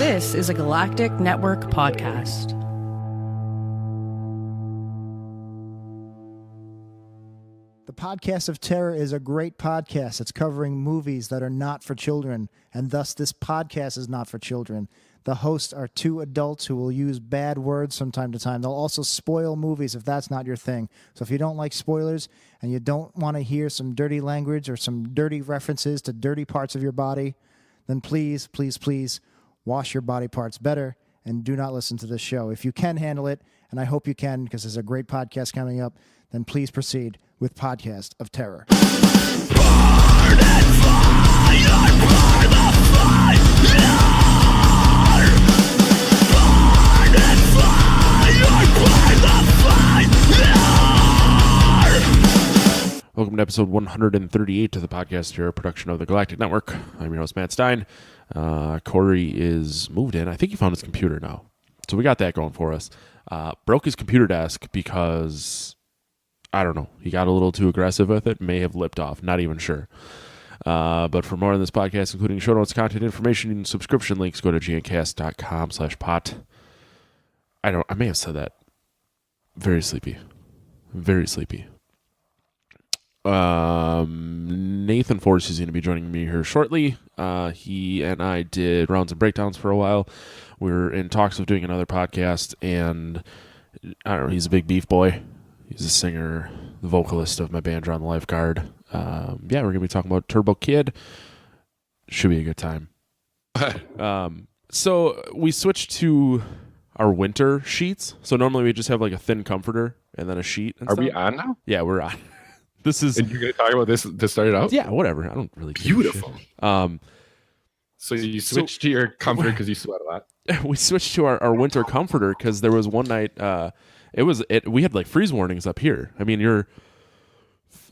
This is a Galactic Network podcast. The Podcast of Terror is a great podcast. It's covering movies that are not for children, and thus this podcast is not for children. The hosts are two adults who will use bad words from time to time. They'll also spoil movies if that's not your thing. So if you don't like spoilers and you don't want to hear some dirty language or some dirty references to dirty parts of your body, then please, please, please wash your body parts better and do not listen to this show. If you can handle it, and I hope you can because there's a great podcast coming up, then please proceed with Podcast of Terror. Burn and fire, burn the fire. Burn and fire, burn the fire. Welcome to episode 138 of the Podcast Terror production of the Galactic Network. I'm your host, Matt Stein. Corey is moved in. I think he found his computer now. So we got that going for us. Broke his computer desk because, I don't know, he got a little too aggressive with it. May have lipped off. Not even sure. But for more on this podcast, including show notes, content information, and subscription links, go to gncast.com/pot. I may have said that. Very sleepy. Very sleepy. Nathan Forcey is going to be joining me here shortly. He and I did rounds and breakdowns for a while. We're in talks of doing another podcast, and I don't know, he's a big beef boy. He's a singer, the vocalist of my band, John the Lifeguard. We're going to be talking about Turbo Kid. Should be a good time. So we switched to our winter sheets. So normally we just have like a thin comforter and then a sheet. And Are stuff. we on now? Yeah, we're on. This is. And you're going to talk about this to start it out? Yeah, whatever. I don't really care. Beautiful. So you switched to your comforter because you sweat a lot? We switched to our winter comforter because there was one night. We had like freeze warnings up here. I mean, you're.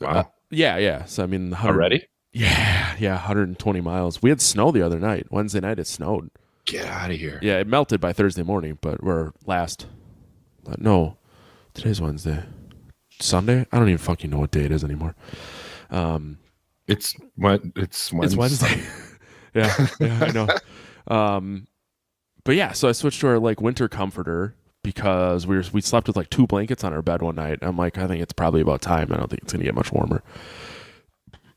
Wow. Yeah. So I mean, Already? Yeah, 120 miles. We had snow the other night. Wednesday night it snowed. Get out of here. Yeah, it melted by Thursday morning, but today's Wednesday. Sunday? I don't even fucking know what day it is anymore. It's Wednesday. yeah, I know. But yeah, so I switched to our like winter comforter because we slept with like two blankets on our bed one night. I'm like, I think it's probably about time. I don't think it's gonna get much warmer.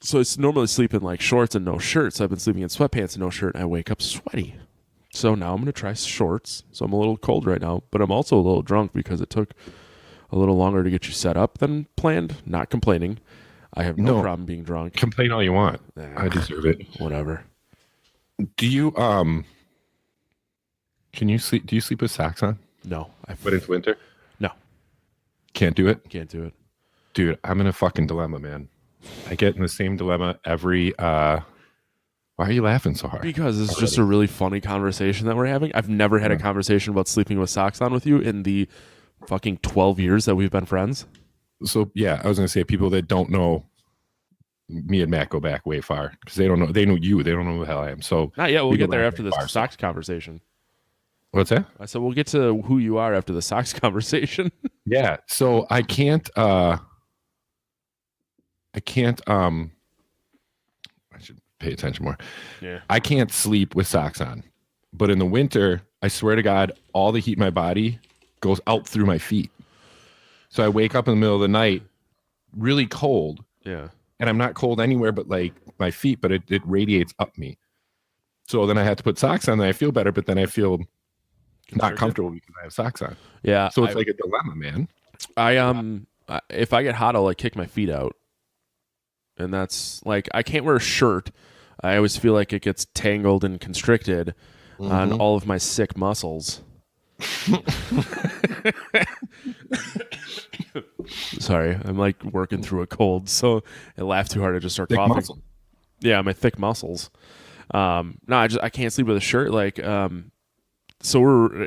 So I normally sleep in like shorts and no shirts. I've been sleeping in sweatpants and no shirt, and I wake up sweaty. So now I'm gonna try shorts. So I'm a little cold right now, but I'm also a little drunk because it took a little longer to get you set up than planned. Not complaining. I have no problem being drunk. Complain all you want. I deserve it. Whatever. Do you can you sleep? Do you sleep with socks on? No. But it's winter? No. Can't do it? Can't do it. Dude, I'm in a fucking dilemma, man. I get in the same dilemma every why are you laughing so hard? Because it's just a really funny conversation that we're having. I've never had a conversation about sleeping with socks on with you in the fucking 12 years that we've been friends. So yeah, I was gonna say people that don't know me and Matt go back way far because they don't know. They know you. They don't know who the hell I am. So not yet. We'll we get go there back after way this far, socks conversation. What's that? I said we'll get to who you are after the socks conversation. Yeah. So I should pay attention more. Yeah. I can't sleep with socks on. But in the winter, I swear to God, all the heat in my body goes out through my feet. So I wake up in the middle of the night really cold. Yeah. And I'm not cold anywhere but like my feet, but it radiates up me. So then I have to put socks on and I feel better, but then I feel not comfortable because I have socks on. Yeah. So it's like a dilemma, man. If I get hot, I'll like kick my feet out. And that's like, I can't wear a shirt. I always feel like it gets tangled and constricted on all of my sick muscles. Sorry, I'm like working through a cold, so I laugh too hard. I just start Thick coughing. muscle. Yeah, my thick muscles. I can't sleep with a shirt. Like, so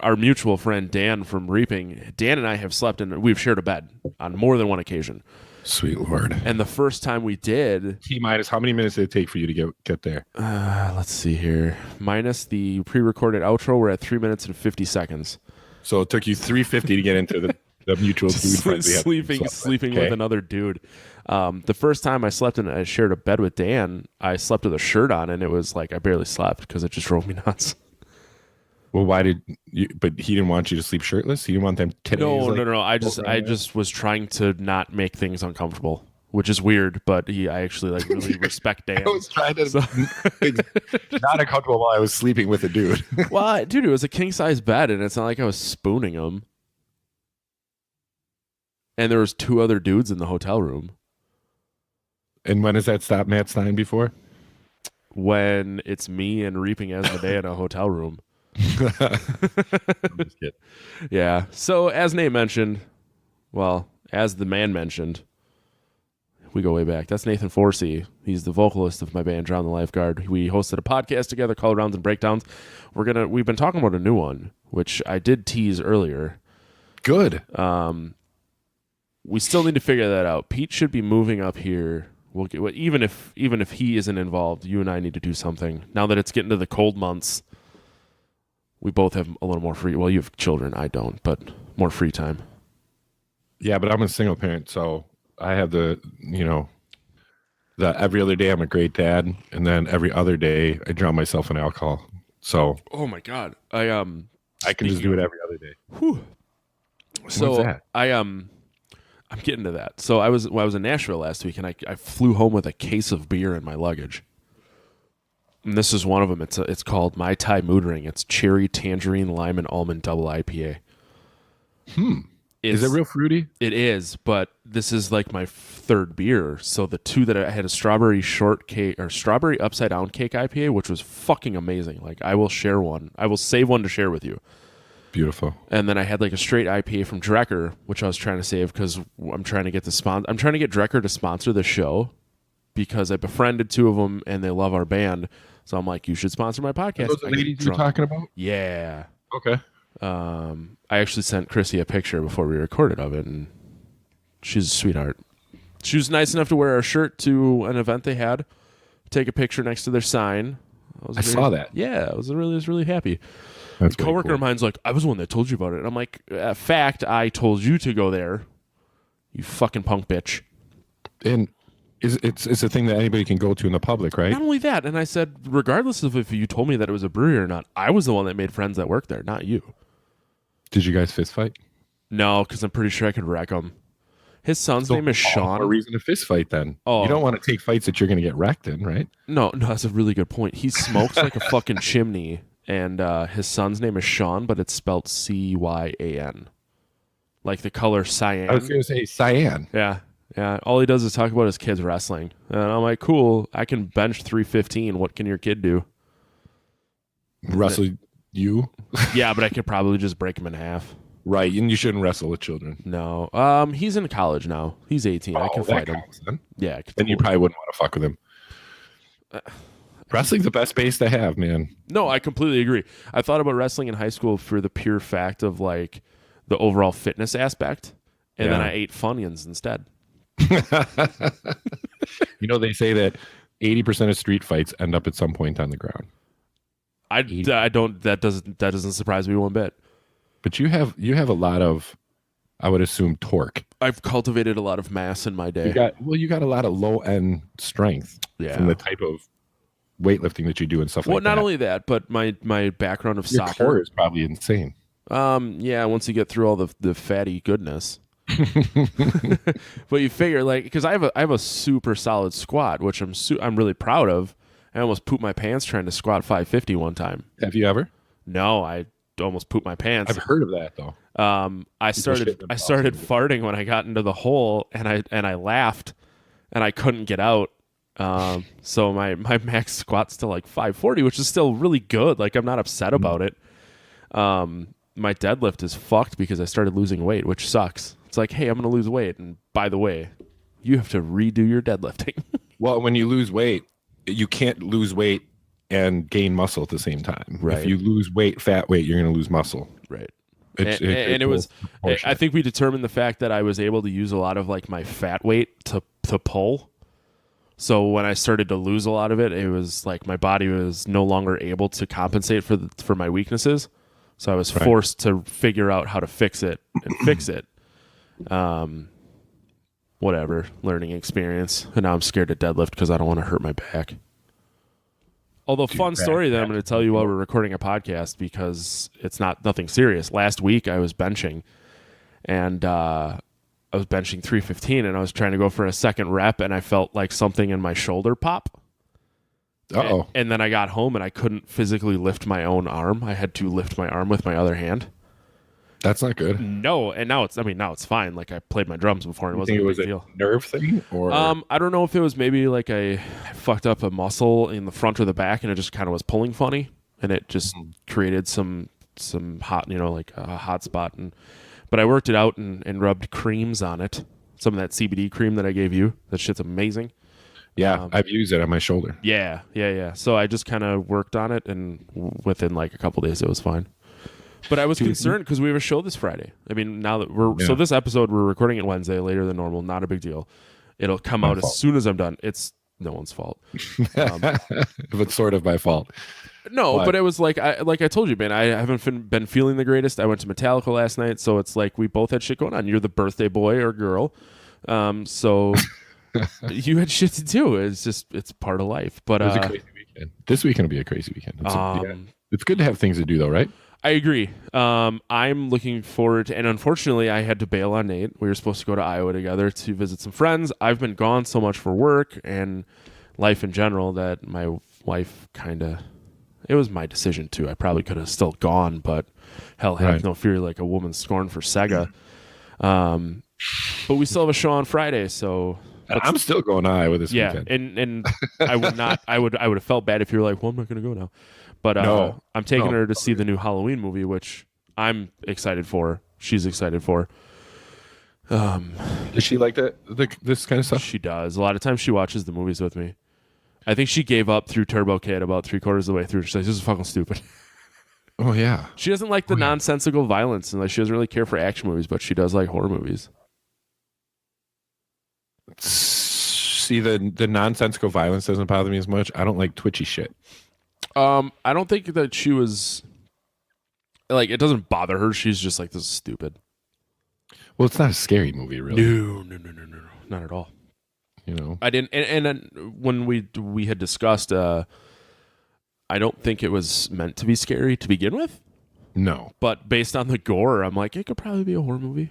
our mutual friend Dan from Reaping. Dan and I have slept in. We've shared a bed on more than one occasion. Sweet Lord. And the first time we did, T-minus, how many minutes did it take for you to get there? let's see here. Minus the pre-recorded outro, we're at 3 minutes and 50 seconds. So it took you 350 to get into the mutual dude friends we have. Sleeping with another dude. The first time I slept and I shared a bed with Dan, I slept with a shirt on, and it was like I barely slept because it just drove me nuts. Well, why did you? But he didn't want you to sleep shirtless. He didn't want them titties. No. I just was trying to not make things uncomfortable, which is weird. But I actually like really respect Dan. I was trying to not uncomfortable while I was sleeping with a dude. Well, dude, it was a king size bed, and it's not like I was spooning him. And there was 2 other dudes in the hotel room. And when has that stopped Matt Stein before? When it's me and Reaping Asmodee in a hotel room. I'm just kidding. Yeah. So as Nate mentioned, well, as the man mentioned, we go way back. That's Nathan Forcey. He's the vocalist of my band Drown the Lifeguard. We hosted a podcast together called Rounds and Breakdowns. We've been talking about a new one, which I did tease earlier. Good. We still need to figure that out. Pete should be moving up here. We'll get even if he isn't involved, you and I need to do something. Now that it's getting to the cold months, we both have a little more free. Well, you have children, I don't, but more free time. Yeah, but I'm a single parent, so I have the every other day I'm a great dad, and then every other day I drown myself in alcohol. So oh my god, I can just do it every other day. Whew. So What's that? I'm getting to that. So I was in Nashville last week, and I flew home with a case of beer in my luggage. And this is one of them. It's called Mai Tai Mood Ring. It's cherry, tangerine, lime, and almond double IPA. Is it real fruity? It is, but this is like my 3rd beer. So the 2 that I had a strawberry shortcake or strawberry upside down cake IPA, which was fucking amazing. Like I will share one. I will save one to share with you. Beautiful. And then I had like a straight IPA from Drecker, which I was trying to save because I'm trying to get Drecker to sponsor the show because I befriended 2 of them and they love our band. So I'm like, you should sponsor my podcast. Are those the ladies you're talking about? Yeah. Okay. I actually sent Chrissy a picture before we recorded of it, and she's a sweetheart. She was nice enough to wear our shirt to an event they had, take a picture next to their sign. I saw that. Yeah, I was really happy. That's A coworker of mine's like, I was the one that told you about it. And I'm like, fact, I told you to go there. You fucking punk bitch. And it's a thing that anybody can go to in the public, right? Not only that, and I said, regardless of if you told me that it was a brewery or not, I was the one that made friends that worked there, not you. Did you guys fist fight? No, because I'm pretty sure I could wreck him. His son's name is Sean. A reason to fist fight then. Oh. You don't want to take fights that you're going to get wrecked in, right? No, that's a really good point. He smokes like a fucking chimney, and his son's name is Sean, but it's spelled Cyan. Like the color cyan. I was going to say cyan. Yeah. All he does is talk about his kids wrestling. And I'm like, cool, I can bench 315. What can your kid do? Wrestle you? Yeah, but I could probably just break him in half. Right, and you shouldn't wrestle with children. No. He's in college now. He's 18. I can fight him. Then. Yeah. I could Then you probably wouldn't want to fuck with him. Wrestling's the best base to have, man. No, I completely agree. I thought about wrestling in high school for the pure fact of like the overall fitness aspect, and then I ate Funyuns instead. They say that 80% of street fights end up at some point on the ground. I don't. That doesn't surprise me one bit. But you have a lot of, I would assume, torque. I've cultivated a lot of mass in my day. You got a lot of low end strength from the type of weightlifting that you do and stuff like that. Well, not only that, but my background of Your soccer core is probably insane. Yeah, once you get through all the fatty goodness. But you figure because I have a super solid squat, which I'm really proud of. I almost pooped my pants trying to squat 550 one time. Have you ever? No, I almost pooped my pants. I've heard of that though. I started farting when I got into the hole, and I laughed, and I couldn't get out. So my max squat's to like 540, which is still really good. Like I'm not upset about it. My deadlift is fucked because I started losing weight, which sucks. It's like, hey, I'm going to lose weight. And by the way, you have to redo your deadlifting. Well, when you lose weight, you can't lose weight and gain muscle at the same time. Right. If you lose weight, fat weight, you're going to lose muscle. Right. It was, I think we determined the fact that I was able to use a lot of like my fat weight to pull. So when I started to lose a lot of it, it was like my body was no longer able to compensate for my weaknesses. So I was forced to figure out how to fix it and fix it. Whatever, learning experience. And now I'm scared to deadlift because I don't want to hurt my back. Although Dude, fun back- story that I'm back- going to tell you while we're recording a podcast because it's nothing serious. Last week I was benching, and I was benching 315, and I was trying to go for a second rep, and I felt like something in my shoulder pop. Uh-oh. And then I got home and I couldn't physically lift my own arm. I had to lift my arm with my other hand. That's not good. No, and now it's fine. Like I played my drums before and it You wasn't think a it was big a deal. nerve thing? Or I don't know if it was maybe like I fucked up a muscle in the front or the back and it just kind of was pulling funny and it just created some hot, like a hot spot. But I worked it out and rubbed creams on it. Some of that CBD cream that I gave you. That shit's amazing. yeah, I've used it on my shoulder. Yeah. So I just kind of worked on it and within like a couple days it was fine. But I was concerned because we have a show this Friday. I mean, now that so this episode, we're recording it Wednesday, later than normal. Not a big deal. It'll come out as soon as I'm done. It's no one's fault. But sort of my fault. No, but it was like I told you, man, I haven't been feeling the greatest. I went to Metallica last night, so it's like we both had shit going on. You're the birthday boy or girl. So you had shit to do. It's part of life. But It was a crazy weekend. This weekend will be a crazy weekend. It's good to have things to do, though, right? I agree. I'm looking forward to, and unfortunately, I had to bail on Nate. We were supposed to go to Iowa together to visit some friends. I've been gone so much for work and life in general that my wife it was my decision too. I probably could have still gone, but hell, have no fear like a woman scorned for Sega. But we still have a show on Friday, so. I'm still going to Iowa this weekend. and I would not. I would have felt bad if you were like, well, I'm not going to go now. But No. I'm taking her to see the new Halloween movie, which I'm excited for. She's excited for. Does she like this kind of stuff? She does. A lot of times she watches the movies with me. I think she gave up through Turbo Kid about 3/4 of the way through. She's like, this is fucking stupid. Oh, yeah. She doesn't like the nonsensical violence, and like she doesn't really care for action movies, but she does like horror movies. See, the nonsensical violence doesn't bother me as much. I don't like twitchy shit. I don't think that she was like, it doesn't bother her. She's just like, this is stupid. Well, it's not a scary movie, really. No, not at all. You know, I didn't, and then when we had discussed, I don't think it was meant to be scary to begin with. No. But based on the gore, I'm like, it could probably be a horror movie.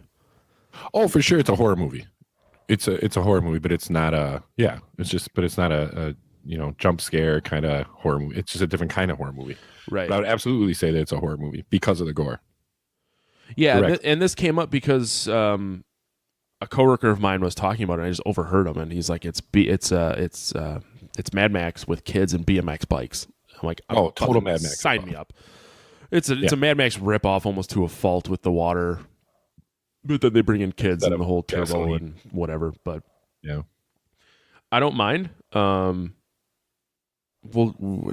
Oh, for sure, it's a horror movie. It's a horror movie, but it's not it's not a jump scare kind of horror movie. It's just a different kind of horror movie. Right. But I would absolutely say that it's a horror movie because of the gore. Yeah, and this came up because a coworker of mine was talking about it, and I just overheard him, and he's like, it's Mad Max with kids and BMX bikes. I'm like, total Mad Max. Sign me up. It's a Mad Max ripoff almost to a fault with the water, but then they bring in kids and the whole turbo gasoline and whatever. But yeah, I don't mind. Well,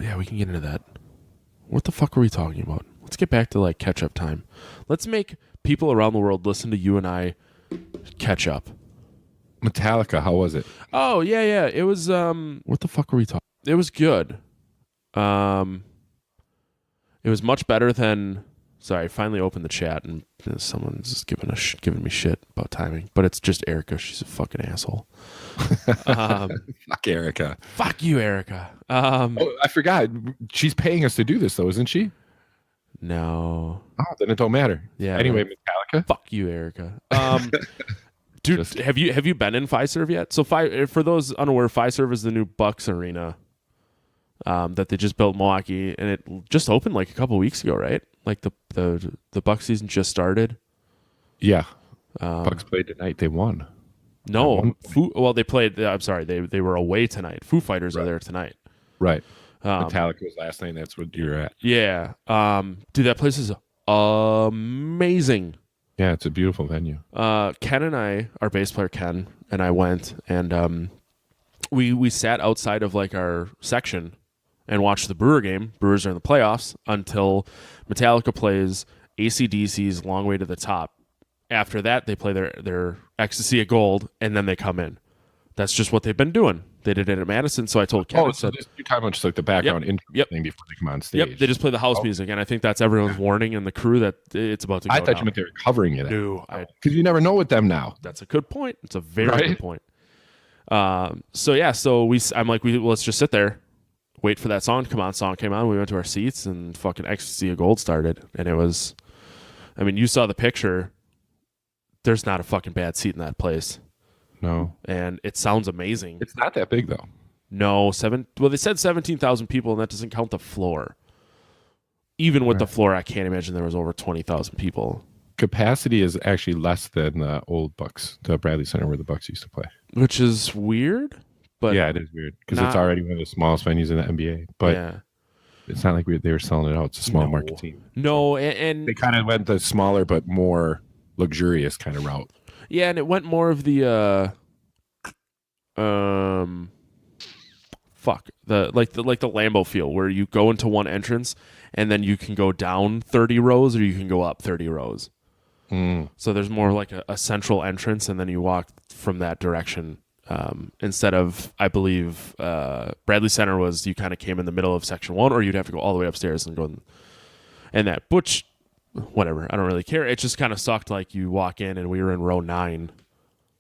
yeah, we can get into that. What the fuck are we talking about? Let's get back to like catch up time. Let's make people around the world listen to you and I catch up. Metallica, how was it? Oh yeah. It was what the fuck were we talking? It was good. It was much better than. Sorry, I finally opened the chat and someone's just giving me shit about timing. But it's just Eirka. She's a fucking asshole. Fuck Eirka. Fuck you, Eirka. I forgot. She's paying us to do this, though, isn't she? No. Oh, then it don't matter. Yeah. Anyway, Metallica. Fuck you, Eirka. Dude, have you been in Fiserv yet? So for those unaware, Fiserv is the new Bucks arena that they just built in Milwaukee, and it just opened like a couple weeks ago, right? Like the Bucks season just started. Yeah. Bucks played tonight. They won. No. They played. I'm sorry. They were away tonight. Foo Fighters are there tonight. Right. Metallica was last night. And that's what you're at. Yeah. Dude, that place is amazing. Yeah, it's a beautiful venue. Ken and I, our bass player Ken and I went, and we sat outside of like our section and watched the Brewer game. Brewers are in the playoffs until Metallica plays AC/DC's Long Way to the Top. After that, they play their Ecstasy of Gold, and then they come in. That's just what they've been doing. They did it at Madison, so I told Ken. So you're talking about just like the background intro thing before they come on stage. Yep, they just play the house music, and I think that's everyone's warning and the crew that it's about to go I thought down. you meant they were covering it. No, because you never know with them now. That's a good point. It's a very good point. So I'm like, let's just sit there. wait for that song to come on. Song came on. We went to our seats and fucking Ecstasy of Gold started. And it was, I mean, you saw the picture. There's not a fucking bad seat in that place. No. And it sounds amazing. It's not that big, though. No, they said 17,000 people, and that doesn't count the floor. Even with the floor, I can't imagine there was over 20,000 people. Capacity is actually less than the old Bucks, the Bradley Center where the Bucks used to play. Which is weird. But yeah, it is weird because it's already one of the smallest venues in the NBA. But it's not like they were selling it out. It's a small market team. No, and they kind of went the smaller but more luxurious kind of route. Yeah, and it went more of the the Lambeau feel where you go into one entrance and then you can go down 30 rows or you can go up 30 rows. So there's more like a central entrance and then you walk from that direction. Instead of, I believe, Bradley Center was you kind of came in the middle of section 1 or you'd have to go all the way upstairs and go and that Butch, whatever, I don't really care. It just kind of sucked. Like you walk in and we were in row 9.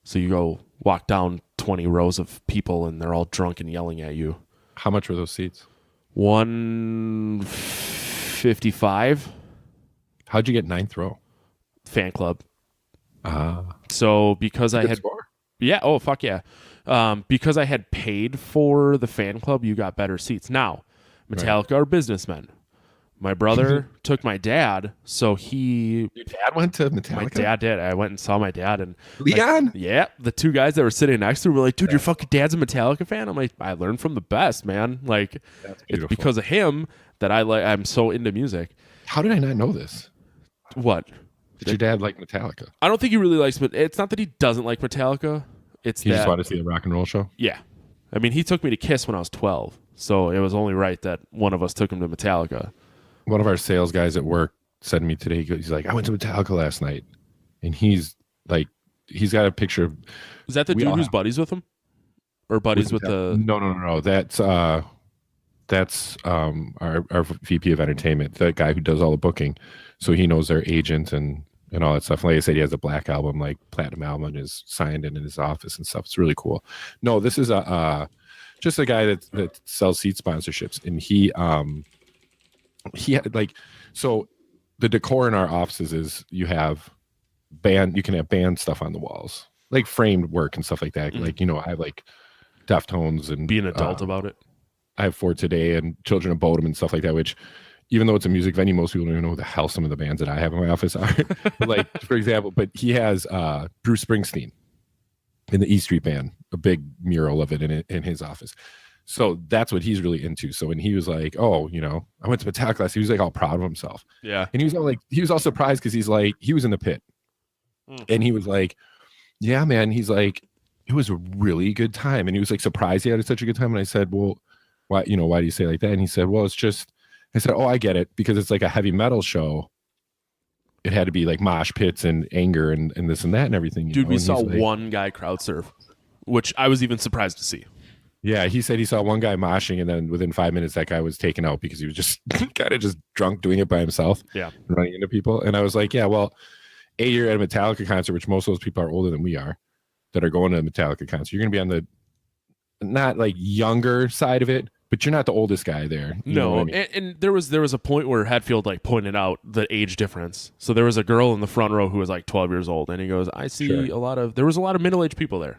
So you go walk down 20 rows of people and they're all drunk and yelling at you. How much were those seats? 155. How'd you get 9th row? Fan club. So because I had... Score. Yeah. Oh, fuck yeah. Because I had paid for the fan club, you got better seats. Now, Metallica are businessmen. My brother took my dad, so he... Your dad went to Metallica? My dad did. I went and saw my dad. And Leon? The two guys that were sitting next to me were like, dude, your fucking dad's a Metallica fan? I'm like, I learned from the best, man. Like, it's because of him that I'm so into music. How did I not know this? What? Did your dad like Metallica? I don't think he really likes, but it's not that he doesn't like Metallica. He just wanted to see a rock and roll show? Yeah. I mean, he took me to Kiss when I was 12, so it was only right that one of us took him to Metallica. One of our sales guys at work said to me today, he's like, I went to Metallica last night. And he's like, he's got a picture of... Is that the dude who's buddies with him? Or buddies with the... No. That's our VP of entertainment, the guy who does all the booking. So he knows their agent and all that stuff. Like I said, he has a black album, like platinum album is signed in his office and stuff. It's really cool. No, this is just a guy that sells seat sponsorships. And he had like, so the decor in our offices is you can have band stuff on the walls, like framed work and stuff like that. Like, I have like Deftones and be an adult about it. I have For Today and Children of Bodom and stuff like that, which even though it's a music venue, most people don't even know who the hell some of the bands that I have in my office are. But like, for example, but he has Bruce Springsteen in the E Street Band, a big mural of it in his office. So that's what he's really into. So when he was like, oh, I went to Metallica class, he was like all proud of himself. Yeah. And he was all surprised because he's like, he was in the pit. And he was like, yeah, man. He's like, it was a really good time. And he was like surprised he had such a good time. And I said, well, why do you say it like that? And he said, well, it's just, I said, oh, I get it. Because it's like a heavy metal show. It had to be like mosh pits and anger and this and that and everything. Dude, we saw one guy crowd surf, which I was even surprised to see. Yeah, he said he saw one guy moshing, and then within 5 minutes, that guy was taken out because he was just kind of just drunk doing it by himself. Yeah, running into people. And I was like, yeah, well, you're at a Metallica concert, which most of those people are older than we are, that are going to a Metallica concert. You're going to be on the not like younger side of it, but you're not the oldest guy there. You know what I mean? And there was a point where Hatfield like pointed out the age difference. So there was a girl in the front row who was like 12 years old, and he goes, I see there was a lot of middle-aged people there.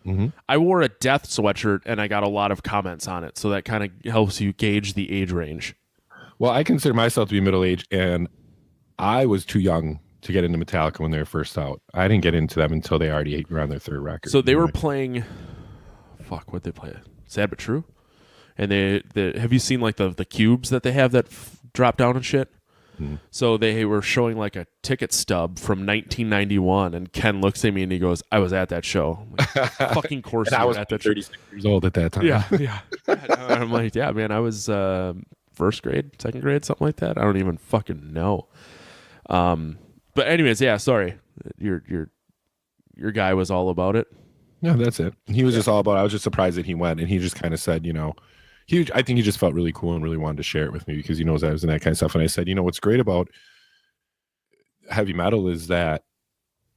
Mm-hmm. I wore a Death sweatshirt and I got a lot of comments on it, so that kind of helps you gauge the age range. Well, I consider myself to be middle-aged, and I was too young to get into Metallica when they were first out. I didn't get into them until they already were on their third record. So they were playing, what'd they play? Sad But True? And they have you seen like the cubes that they have that drop down and shit? So they were showing like a ticket stub from 1991, and Ken looks at me and he goes, I was at that show. I'm like, fucking course I was at that 36 years old at that time. Yeah. I'm like, yeah, man, I was first grade, second grade, something like that. I don't even fucking know. But anyways, yeah, sorry. Your guy was all about it. Yeah, that's it. He was just all about it. I was just surprised that he went, and he just kind of said, I think he just felt really cool and really wanted to share it with me because he knows I was in that kind of stuff. And I said, what's great about heavy metal is that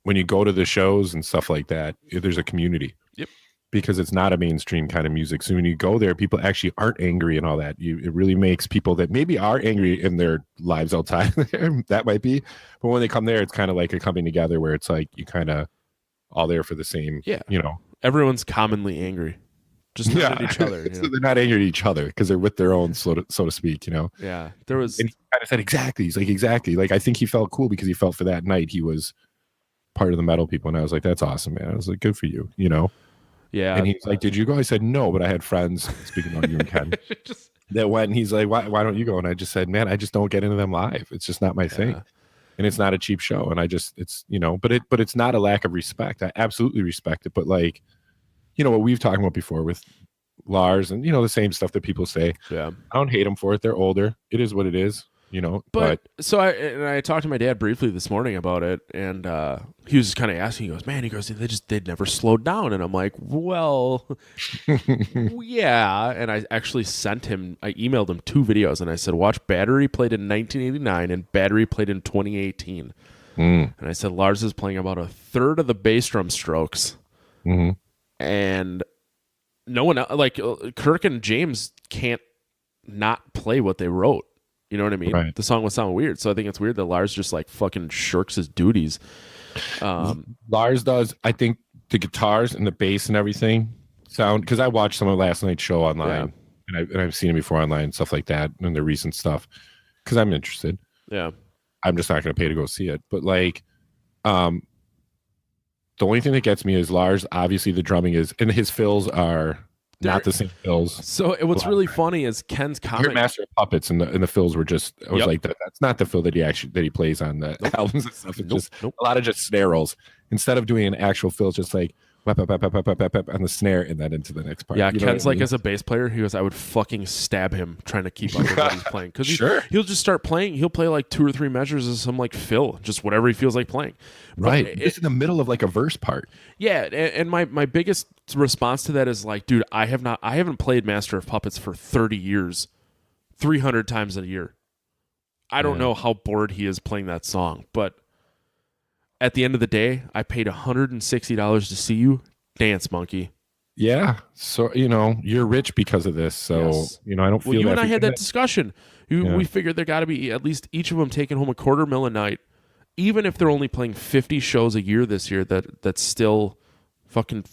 when you go to the shows and stuff like that, there's a community. Yep. because it's not a mainstream kind of music. So when you go there, people actually aren't angry and all that. It really makes people that maybe are angry in their lives outside there, that might be. But when they come there, it's kind of like a coming together where it's like you kind of all there for the same, Everyone's commonly angry. Just not at each other. So they're not angry at each other because they're with their own, so to speak, Yeah. There was... And he kind of said, exactly. He's like, exactly. Like, I think he felt cool because he felt for that night he was part of the metal people. And I was like, that's awesome, man. I was like, good for you, Yeah. And he's like, did you go? I said, no, but I had friends, speaking of you and Ken, that went, and he's like, why don't you go? And I just said, man, I just don't get into them live. It's just not my thing. And it's not a cheap show. And it's, but it's not a lack of respect. I absolutely respect it. But like, what we've talked about before with Lars and, the same stuff that people say. Yeah. I don't hate them for it. They're older. It is what it is, But so I talked to my dad briefly this morning about it, and he was just kind of asking. He goes, "Man," he goes, "They'd never slowed down." And I'm like, "Well, yeah." And I actually I emailed him 2 videos, and I said, "Watch Battery played in 1989 and Battery played in 2018." And I said, "Lars is playing about a third of the bass drum strokes, and no one like Kirk and James can't not play what they wrote." You know what I mean? Right. The song would sound weird. So I think it's weird that Lars just like fucking shirks his duties. Lars does. I think the guitars and the bass and everything sound, because I watched some of last night's show online and I've seen it before online and stuff like that and the recent stuff because I'm interested. Yeah. I'm just not going to pay to go see it. But like, the only thing that gets me is Lars, obviously the drumming is, and his fills are not the same fills. So what's really funny is Ken's comment. Master of Puppets and the fills were just. I was like, that's not the fill that he plays on the albums and stuff. It's just a lot of just snare rolls instead of doing an actual fill. Just like on the snare and then into the next part. Yeah, Ken's like as a bass player, he goes, I would fucking stab him trying to keep up with what he's playing because he'll just start playing. He'll play like 2 or 3 measures of some like fill, just whatever he feels like playing. Right, it's in the middle of like a verse part. Yeah, and my biggest response to that is like, dude, I haven't played Master of Puppets for 30 years, 300 times a year. I don't know how bored he is playing that song, but at the end of the day, I paid $160 to see you dance, monkey. Yeah, so you're rich because of this. So I don't feel. Well, you that and I had that discussion. We figured there got to be at least each of them taking home $250,000 a night, even if they're only playing 50 shows a year this year. That's still fucking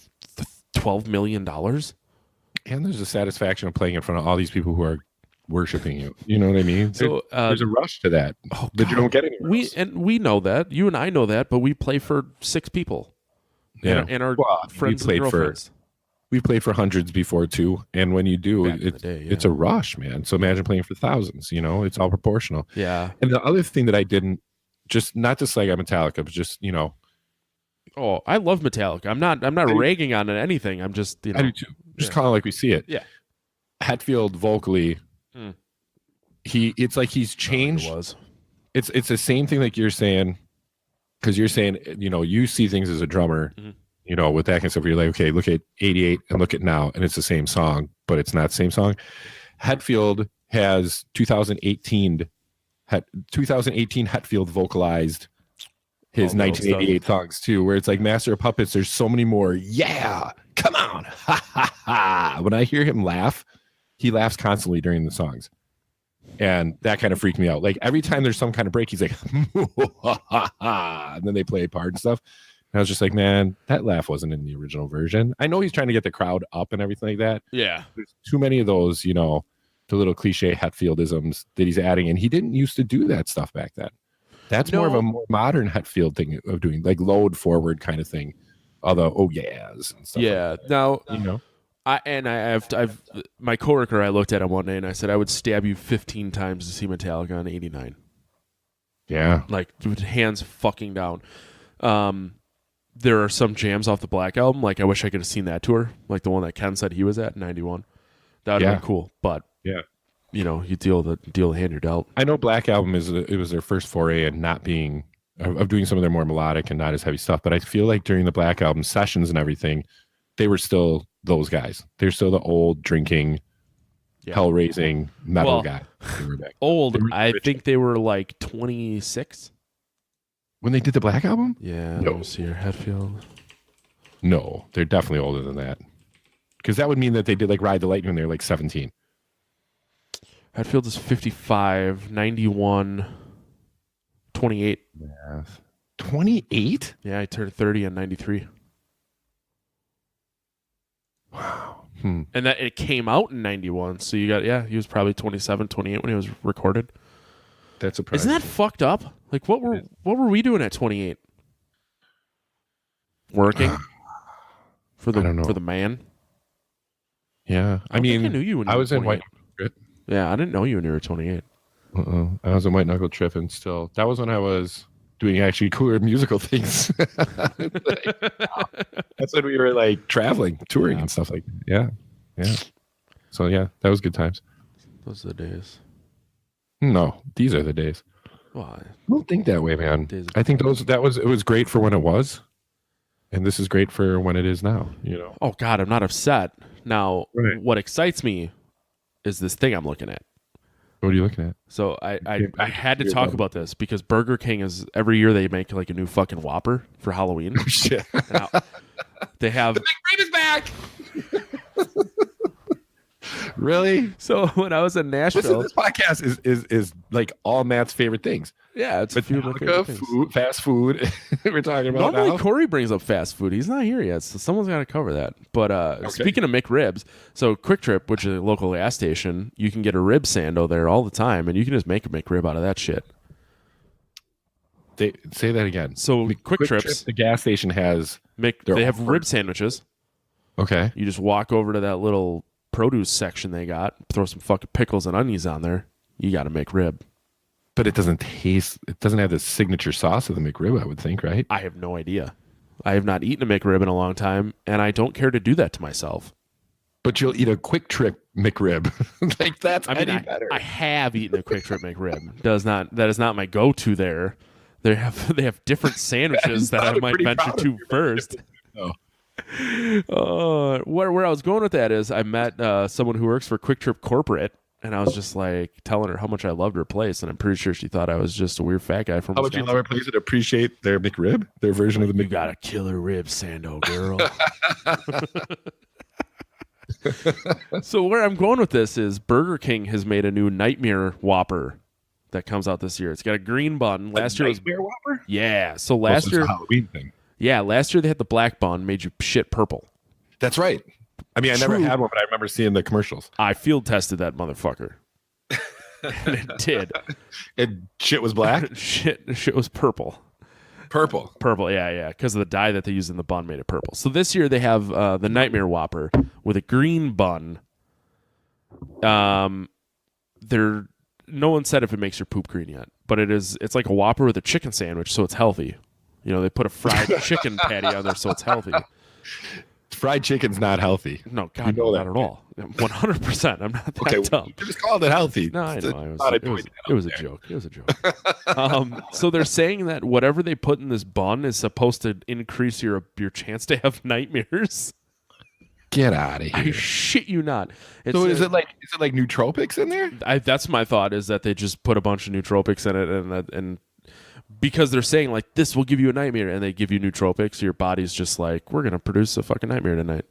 $12 million. And there's a satisfaction of playing in front of all these people who are worshiping you. You know what I mean? So there's a rush to that that you don't get anywhere else. We know that. You and I know that, but we play for 6 people. Yeah. And our friends and girlfriends. We've played for hundreds before too. And when you do, it's a rush, man. So imagine playing for thousands, it's all proportional. Yeah. And the other thing that I didn't, just not to slag on Metallica, but just, Oh, I love Metallica. I'm not ragging on anything. I'm just, I do too. Just call it like we see it. Yeah. Hetfield vocally, it's like he's changed. It's the same thing like you're saying, because you're saying, you see things as a drummer, with that kind of stuff. Where you're like, okay, look at 88 and look at now, and it's the same song, but it's not the same song. Hetfield has 2018 Hetfield vocalized his 1988 songs too, where it's like Master of Puppets. There's so many more. Yeah, come on, ha ha ha. When I hear him laugh, he laughs constantly during the songs. And that kind of freaked me out. Like every time there's some kind of break, he's like, and then they play a part and stuff. And I was just like, man, that laugh wasn't in the original version. I know he's trying to get the crowd up and everything like that. Yeah. There's too many of those, the little cliche Hetfieldisms that he's adding. And he didn't used to do that stuff back then. That's more of a more modern Hetfield thing of doing, like load forward kind of thing. Although, oh yes. And stuff like that. Now, I've my coworker, I looked at him one day and I said, I would stab you 15 times to see Metallica on 89. Yeah. Like with hands fucking down. There are some jams off the Black Album. Like I wish I could have seen that tour. Like the one that Ken said he was at in 91. That would have been cool. But you deal the hand you're dealt. I know Black Album it was their first foray in not being of doing some of their more melodic and not as heavy stuff. But I feel like during the Black Album sessions and everything, they were still those guys. They're still the old drinking, hell-raising metal guy. Old. I think they were like 26 when they did the Black Album. Yeah. No. Let me see your Hetfield. No, they're definitely older than that. Because that would mean that they did like Ride the Lightning when they were like 17. Hatfield is 55, 91, 28. Yeah. 28? Yeah, I turned 30 in 93. Wow. And that it came out in 91. So you got, he was probably 27, 28 when he was recorded. That's surprising. Isn't that fucked up? Like what were we doing at 28? Working for the I don't know. for the man. Yeah. I think mean, I knew you when you I were was in 28. White Knuckle Trip. Yeah, I didn't know you when you were 28. I was in White Knuckle Trip, and still, that was when I was doing actually cooler musical things. That's when we were like traveling, touring, and stuff like that. Yeah. So yeah, that was good times. Those are the days. No, these are the days. Why? I don't think that way, man. Days of I think it was great for when it was, and this is great for when it is now. You know. Oh God, I'm not upset. Now, Right. what excites me is this thing I'm looking at. What are you looking at? So I had to talk about this because Burger King is every year they make like a new fucking Whopper for Halloween. Shit. Now, they have McRib is back. Really? so when I was in Nashville, This podcast is like all Matt's favorite things. yeah, it's a few of my favorite things. Food, fast food. We're talking about Normally now. Corey brings up fast food. He's not here yet, so someone's got to cover that. But speaking of McRibs, so Quick Trip, which is a local gas station, you can get a rib sando there all the time, and you can just make a McRib out of that shit. Say that again. So Quick Trips, the gas station has. they have rib sandwiches. Okay. You just walk over to that little produce section they got, throw some fucking pickles and onions on there. You got to McRib. But it doesn't have the signature sauce of the McRib, I would think, right? I have no idea. I have not eaten a McRib in a long time, and I don't care to do that to myself. But you'll eat a Quick Trip McRib. Like that's any better. I have eaten a Quick Trip McRib. That is not my go-to there. They have different sandwiches that I might venture to first. No. Where I was going with that is I met someone who works for Quick Trip Corporate, and I was just like telling her how much I loved her place, and I'm pretty sure she thought I was just a weird fat guy from How much you Wisconsin. love our place and appreciate their McRib, their version of the You McRib. got a killer rib, Sando girl. So where I'm going with this is Burger King has made a new Nightmare Whopper that comes out this year. It's got a green bun. Last year was Nightmare Whopper? yeah. So Well, last it's year, a Halloween thing. yeah, last year they had the black bun, made you shit purple. That's right. I mean, I never True. had one, but I remember seeing the commercials. I field tested that motherfucker, and it did. And shit was black? Shit was purple. Purple. Purple, yeah, because of the dye that they used in the bun made it purple. So this year they have the Nightmare Whopper with a green bun. No one said if it makes your poop green yet, but it's like a Whopper with a chicken sandwich, so it's healthy. You know, they put a fried chicken patty on there, so it's healthy. Fried chicken's not healthy. No, God, You know no, that. not at all. 100%. I'm not that Okay, dumb. you just called it healthy. No, I It's know. not a It was a there. joke. It was a joke. So they're saying that whatever they put in this bun is supposed to increase your chance to have nightmares. Get out of I here. shit you not. It's So is it like nootropics in there? that's my thought is that they just put a bunch of nootropics in it and because they're saying like this will give you a nightmare and they give you nootropics, your body's just like we're gonna produce a fucking nightmare tonight.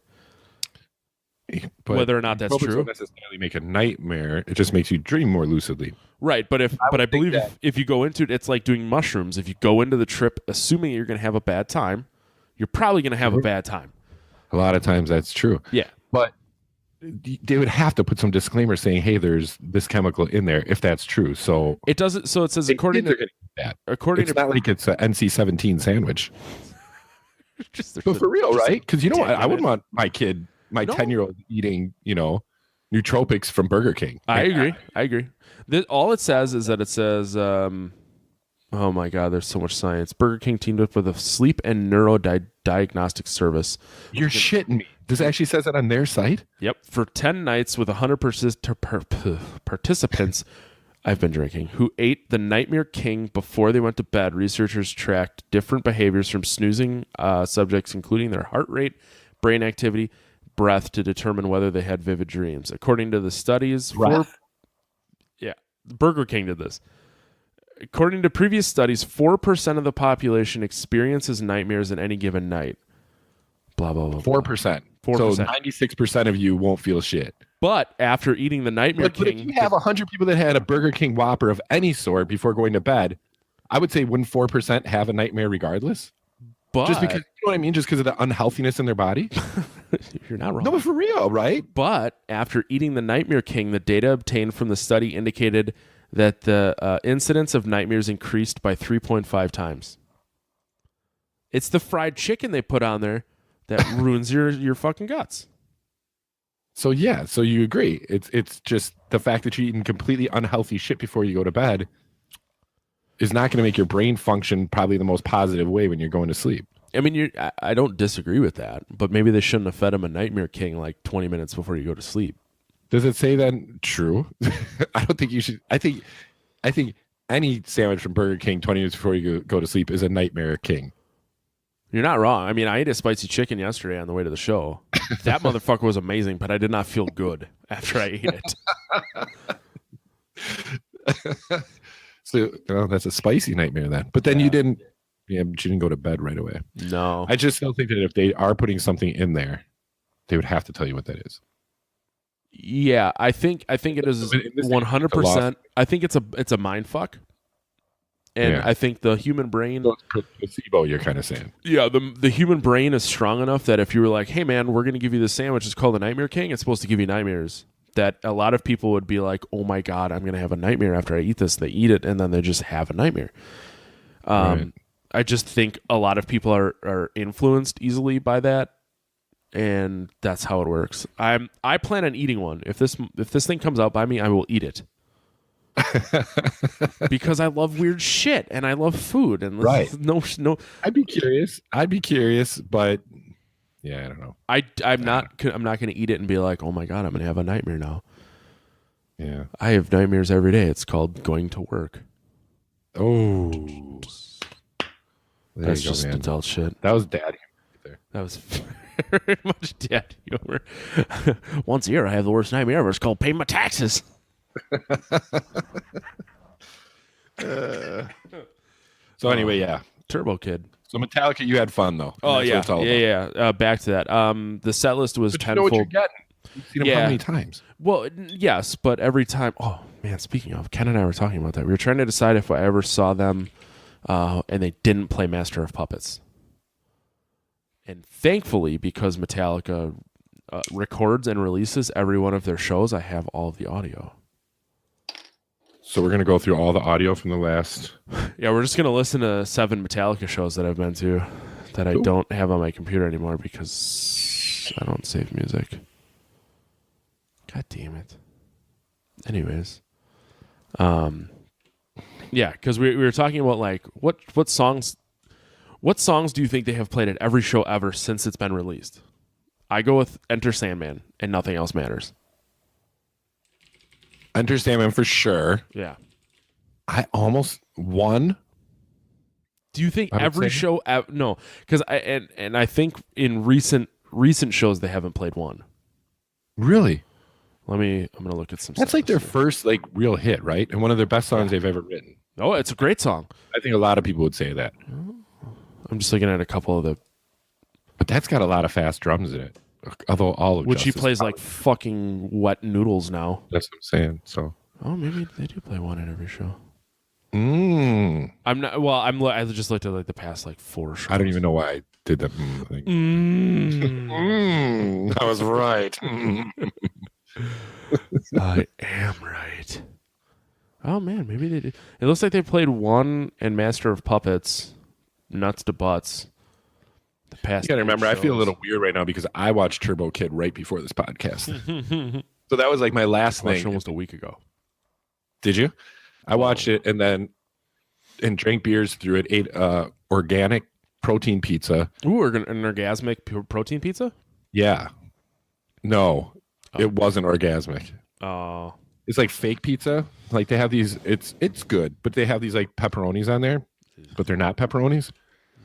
But Whether or not that's nootropics true. don't necessarily make a nightmare. It just makes you dream more lucidly. Right, but I believe if you go into it, it's like doing mushrooms. If you go into the trip assuming you're gonna have a bad time, you're probably gonna have a bad time. A lot of times that's true. Yeah. But they would have to put some disclaimer saying, "Hey, there's this chemical in there," if that's true. So It doesn't. So it says according they're to gonna eat that. according It's to not like it's an NC-17 sandwich. just But for real, just a right? Because you know what? dick I in wouldn't it. want my kid, my No. 10-year-old, eating, nootropics from Burger King. I Like, agree. All it says is that it says, oh my God, there's so much science. Burger King teamed up with a sleep and diagnostic service. You're shitting me. This actually says that on their site? Yep. For 10 nights with 100 participants, I've been drinking, who ate the Nightmare King before they went to bed, researchers tracked different behaviors from snoozing subjects, including their heart rate, brain activity, breath, to determine whether they had vivid dreams. According to the studies, Burger King did this. According to previous studies, 4% of the population experiences nightmares in any given night. Blah, blah, blah. blah. 4%. 4%. So 96% of you won't feel shit. But after eating the Nightmare But if King, you have 100 people that had a Burger King Whopper of any sort before going to bed, I would say wouldn't 4% have a nightmare regardless? but Just because, you know what I mean? Just because of the unhealthiness in their body? you're not wrong. No, but for real, right? But after eating the Nightmare King, the data obtained from the study indicated that the incidence of nightmares increased by 3.5 times. It's the fried chicken they put on there that ruins your fucking guts. So yeah, so you agree. It's just the fact that you're eating completely unhealthy shit before you go to bed is not going to make your brain function probably the most positive way when you're going to sleep. I mean, I don't disagree with that, but maybe they shouldn't have fed him a Nightmare King like 20 minutes before you go to sleep. Does it say that? True. I don't think you should. I think any sandwich from Burger King 20 minutes before you go to sleep is a Nightmare King. You're not wrong. I mean, I ate a spicy chicken yesterday on the way to the show. That motherfucker was amazing, but I did not feel good after I ate it. So that's a spicy nightmare then. But then you didn't. Yeah, but you didn't go to bed right away. No. I just don't think that if they are putting something in there, they would have to tell you what that is. Yeah, I think it is 100%. I think it's a mind fuck. And Yeah. I think the human brain, So it's placebo, you're kind of saying. yeah, the human brain is strong enough that if you were like, hey man, we're going to give you this sandwich, it's called the Nightmare King, it's supposed to give you nightmares. That a lot of people would be like, oh my God, I'm going to have a nightmare after I eat this. They eat it and then they just have a nightmare. Right. I just think a lot of people are influenced easily by that. And that's how it works. I plan on eating one. If this thing comes out by me, I will eat it. Because I love weird shit and I love food and Right. no. I'd be curious, but yeah, I don't know. I'm not going to eat it and be like, oh my God, I'm going to have a nightmare now. Yeah. I have nightmares every day. It's called going to work. Oh, there That's you go, just man. adult shit. That was daddy right there. That was very much dad humor. Once a year, I have the worst nightmare ever. It's called paying my taxes. So anyway, yeah. Turbo Kid. So Metallica, you had fun though. Oh That's what yeah, it's all about. yeah. Back to that. The set list was But you know what you're tenfold. getting. You've seen them Yeah. how many times? Well, yes, but every time. Oh man, speaking of, Ken and I were talking about that. We were trying to decide if I ever saw them, and they didn't play Master of Puppets. And thankfully, because Metallica records and releases every one of their shows, I have all of the audio. So we're gonna go through all the audio from the last. Yeah, we're just gonna listen to 7 Metallica shows that I've been to that I Cool. don't have on my computer anymore because I don't save music. God damn it. Anyways, yeah, because we were talking about like what songs do you think they have played at every show ever since it's been released? I go with Enter Sandman and Nothing Else Matters. Enter Sandman for sure. Yeah. I almost won. Do you think I would every say- show? No, because I think in recent shows they haven't played one. Really? I'm gonna look at some. That's like their songs first like real hit, right? And one of their best songs they've ever written. here. Oh, it's a great song. I think a lot of people would say that. I'm just looking at a couple of the But that's got a lot of fast drums in it. Although all of which he Justice plays Power- like fucking wet noodles now. That's what I'm saying. So Oh, maybe they do play one at every show. mm, I'm not. Well, I just looked at like the past like 4 shows. I don't even know why I did that thing. Mm. I was right. Mm. I am right. Oh man, maybe they did. It looks like they played one in Master of Puppets, Nuts to Butts. The past. You gotta 8 remember, I feel a shows. little weird right now because I watched Turbo Kid right before this podcast. So that was like my last Watched thing. almost a week ago. Did you? I watched it and drank beers through it, ate organic protein pizza. Ooh, an orgasmic protein pizza. Yeah. No, it wasn't orgasmic. Oh, It's like fake pizza. Like they have these, it's good, but they have these like pepperonis on there, but they're not pepperonis.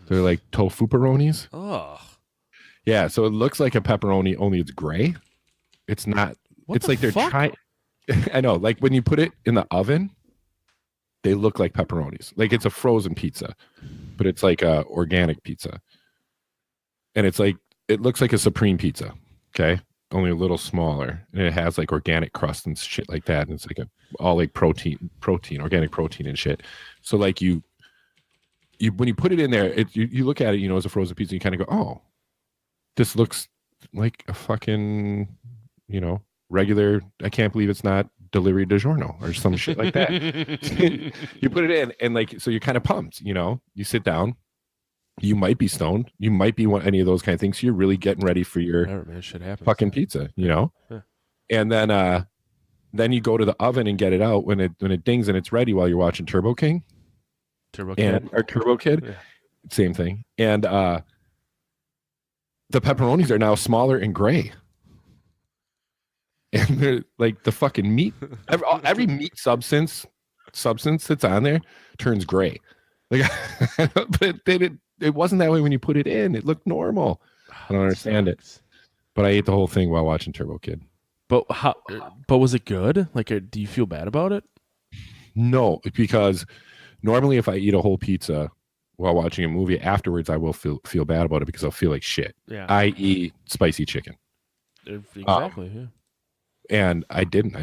They're like tofu pepperonis. ugh. Yeah, so it looks like a pepperoni, only it's gray. It's not. What it's the like they're fuck? trying. I know, like when you put it in the oven, they look like pepperonis. Like it's a frozen pizza, but it's like a organic pizza, and it's like it looks like a Supreme pizza. Okay. Only a little smaller. And it has like organic crust and shit like that. And it's like all like protein, organic protein and shit. So like you when you put it in there, you look at it, as a frozen pizza, you kind of go, oh, this looks like a fucking, regular, I can't believe it's not delivery DiGiorno or some shit like that. You put it in and like, so you're kind of pumped, you sit down, you might be stoned, you might be any of those kind of things. So you're really getting ready for your fucking pizza, Yeah. And then you go to the oven and get it out when it dings and it's ready while you're watching Turbo King. Turbo Kid. Yeah. Same thing. And the pepperonis are now smaller and gray. And they're like the fucking meat. Every meat substance that's on there turns gray. Like, but it wasn't that way when you put it in. It looked normal. I don't understand it. But I ate the whole thing while watching Turbo Kid. But was it good? Like, do you feel bad about it? No, because normally if I eat a whole pizza while watching a movie afterwards, I will feel bad about it because I'll feel like shit. Yeah. I.e. spicy chicken. Exactly. Yeah. And I didn't.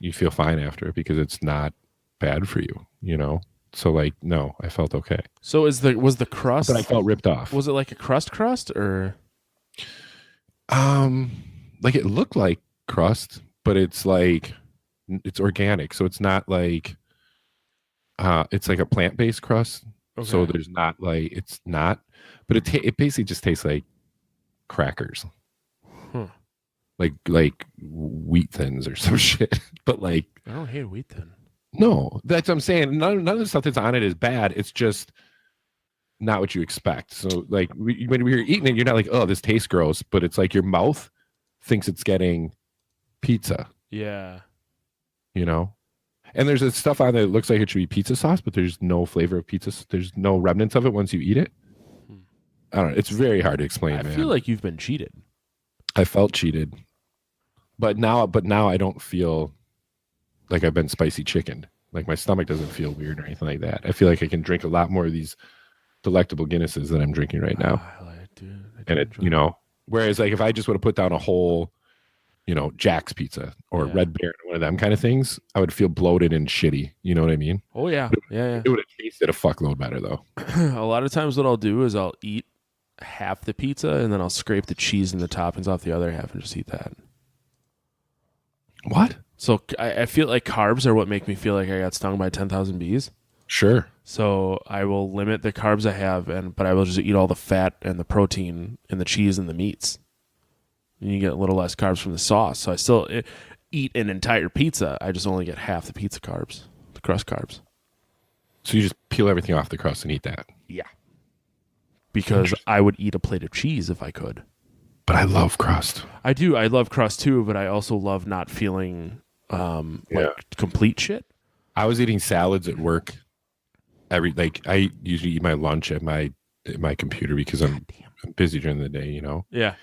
You feel fine after it because it's not bad for you, So like, no, I felt okay. So was the crust? But I felt ripped off. Was it like a crust or? Like it looked like crust, but it's like it's organic, so it's not like it's like a plant-based crust. Okay. So there's not like it's not, but it basically just tastes like crackers. Like wheat thins or some shit. But like I don't hate wheat thin. No, that's what I'm saying. None of the stuff that's on it is bad. It's just not what you expect. So like when we were eating it, you're not like, oh, this tastes gross, but it's like your mouth thinks it's getting pizza. Yeah. And there's this stuff on there that looks like it should be pizza sauce, but there's no flavor of pizza. There's no remnants of it once you eat it. I don't know. It's very hard to explain, man. I feel like you've been cheated. I felt cheated. But now I don't feel like I've been spicy chickened. Like my stomach doesn't feel weird or anything like that. I feel like I can drink a lot more of these delectable Guinnesses that I'm drinking right now. I do whereas like if I just would have put down a whole, Jack's pizza or Red Baron or one of them kind of things, I would feel bloated and shitty. You know what I mean? Oh yeah. Yeah. It would have tasted a fuckload better though. A lot of times what I'll do is I'll eat half the pizza and then I'll scrape the cheese and the toppings off the other half and just eat that. What? So I feel like carbs are what make me feel like I got stung by 10,000 bees. Sure. So I will limit the carbs I have, but I will just eat all the fat and the protein and the cheese and the meats. And you get a little less carbs from the sauce. So I still eat an entire pizza. I just only get half the pizza carbs, the crust carbs. So you just peel everything off the crust and eat that? Yeah. Because I would eat a plate of cheese if I could. But I love crust. I do. I love crust too, but I also love not feeling like complete shit. I was eating salads at work. I usually eat my lunch at my computer because I'm busy during the day, Yeah.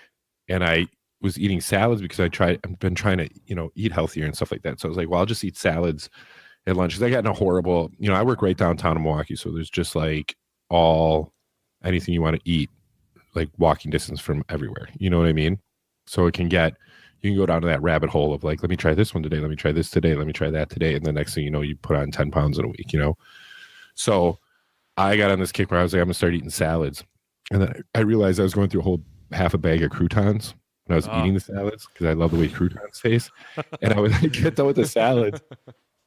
And I was eating salads because I've been trying to, eat healthier and stuff like that. So I was like, well, I'll just eat salads at lunch. Because I got in a horrible, I work right downtown in Milwaukee. So there's just like anything you want to eat, like walking distance from everywhere. You know what I mean? So you can go down to that rabbit hole of like, let me try this one today. Let me try this today. Let me try that today. And the next thing you know, you put on 10 pounds in a week, So I got on this kick where I was like, I'm going to start eating salads. And then I realized I was going through a whole half a bag of croutons when I was eating the salads because I love the way croutons taste. And I would get done with the salads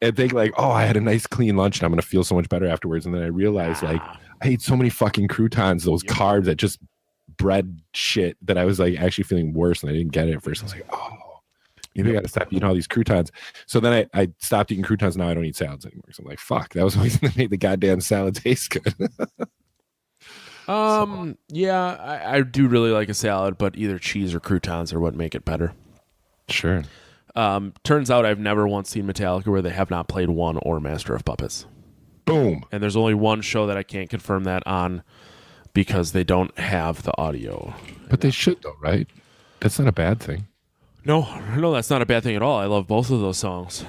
and think like, oh, I had a nice clean lunch and I'm going to feel so much better afterwards. And then I realized like I ate so many fucking croutons, those carbs that just bread shit that I was like actually feeling worse and I didn't get it at first. I was like, oh, maybe I got to stop eating all these croutons. So then I stopped eating croutons. Now I don't eat salads anymore. So I'm like, fuck, that was the reason that made the goddamn salad taste good. Yeah, I do really like a salad, but either cheese or croutons are what make it better. Sure. Turns out I've never once seen Metallica where they have not played one or Master of Puppets. Boom. And there's only one show that I can't confirm that on because they don't have the audio. But they should though, right? That's not a bad thing. No, that's not a bad thing at all. I love both of those songs.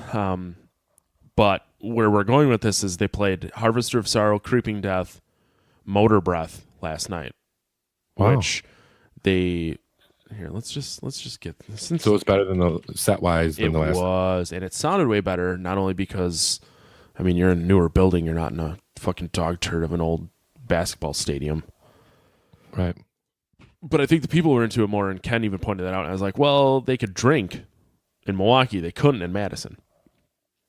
But where we're going with this is they played Harvester of Sorrow, Creeping Death, Motor Breath last night, wow. which they here. Let's just get since So it's better than the set wise than it the last. was, and it sounded way better. Not only because, I mean, you're in a newer building, you're not in a fucking dog turd of an old basketball stadium. Right. But I think the people were into it more, and Ken even pointed that out. And I was like, well, they could drink in Milwaukee. They couldn't in Madison.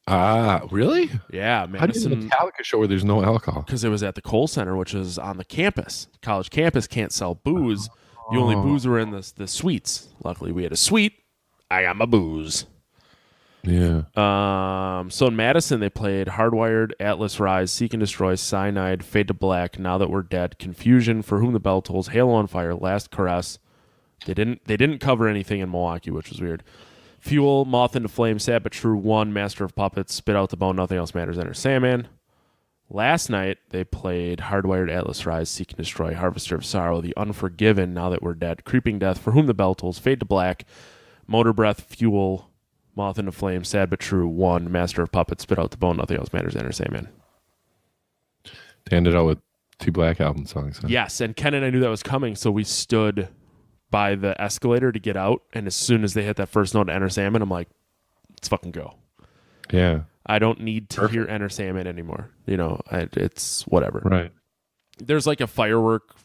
Ah, really? Yeah, How do you do a Madison, Metallica show where there's no alcohol? because it was at the Kohl Center, which is on the campus. College campus can't sell booze. The only booze were in the suites. Luckily, we had a suite. I got my booze. Yeah. So in Madison, they played Hardwired, Atlas Rise, Seek and Destroy, Cyanide, Fade to Black, Now That We're Dead, Confusion, For Whom the Bell Tolls, Halo on Fire, Last Caress. They didn't cover anything in Milwaukee, which was weird. Fuel, Moth into Flame, Sad But True, One, Master of Puppets, Spit Out the Bone, Nothing Else Matters, Enter Sandman. Last night, they played Hardwired, Atlas Rise, Seek and Destroy, Harvester of Sorrow, The Unforgiven, Now That We're Dead, Creeping Death, For Whom the Bell Tolls, Fade to Black, Motor Breath, Fuel, Moth into Flame, Sad But True, One, Master of Puppets, Spit Out the Bone, Nothing Else Matters, Enter Sandman. They ended out with 2 Black Album songs. Huh? Yes, and Ken and I knew that was coming, so we stood by the escalator to get out, and as soon as they hit that first note, Enter Sandman, I'm like, let's fucking go. Yeah. I don't need to Perfect. hear Enter Sandman anymore. You know, it's whatever. Right. There's like a firework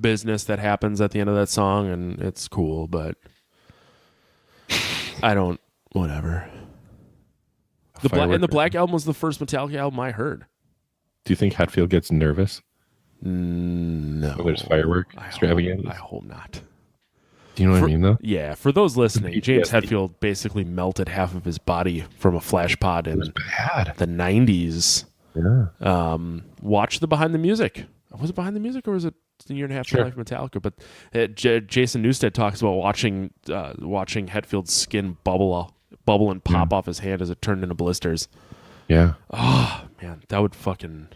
business that happens at the end of that song, and it's cool, but I don't, whatever. The Black Album was the first Metallica album I heard. Do you think Hetfield gets nervous No. when there's firework extravaganza? I hope not. Do you know what I mean, though? Yeah, for those listening, James PTSD. Hetfield basically melted half of his body from a flash pod in Bad. the 90s. Yeah. Watch the Behind the Music. Was it Behind the Music or was it a year and a half Sure. life of Metallica? But Jason Newsted talks about watching Hetfield's skin bubble and pop off his hand as it turned into blisters. Yeah. Oh man, that would fucking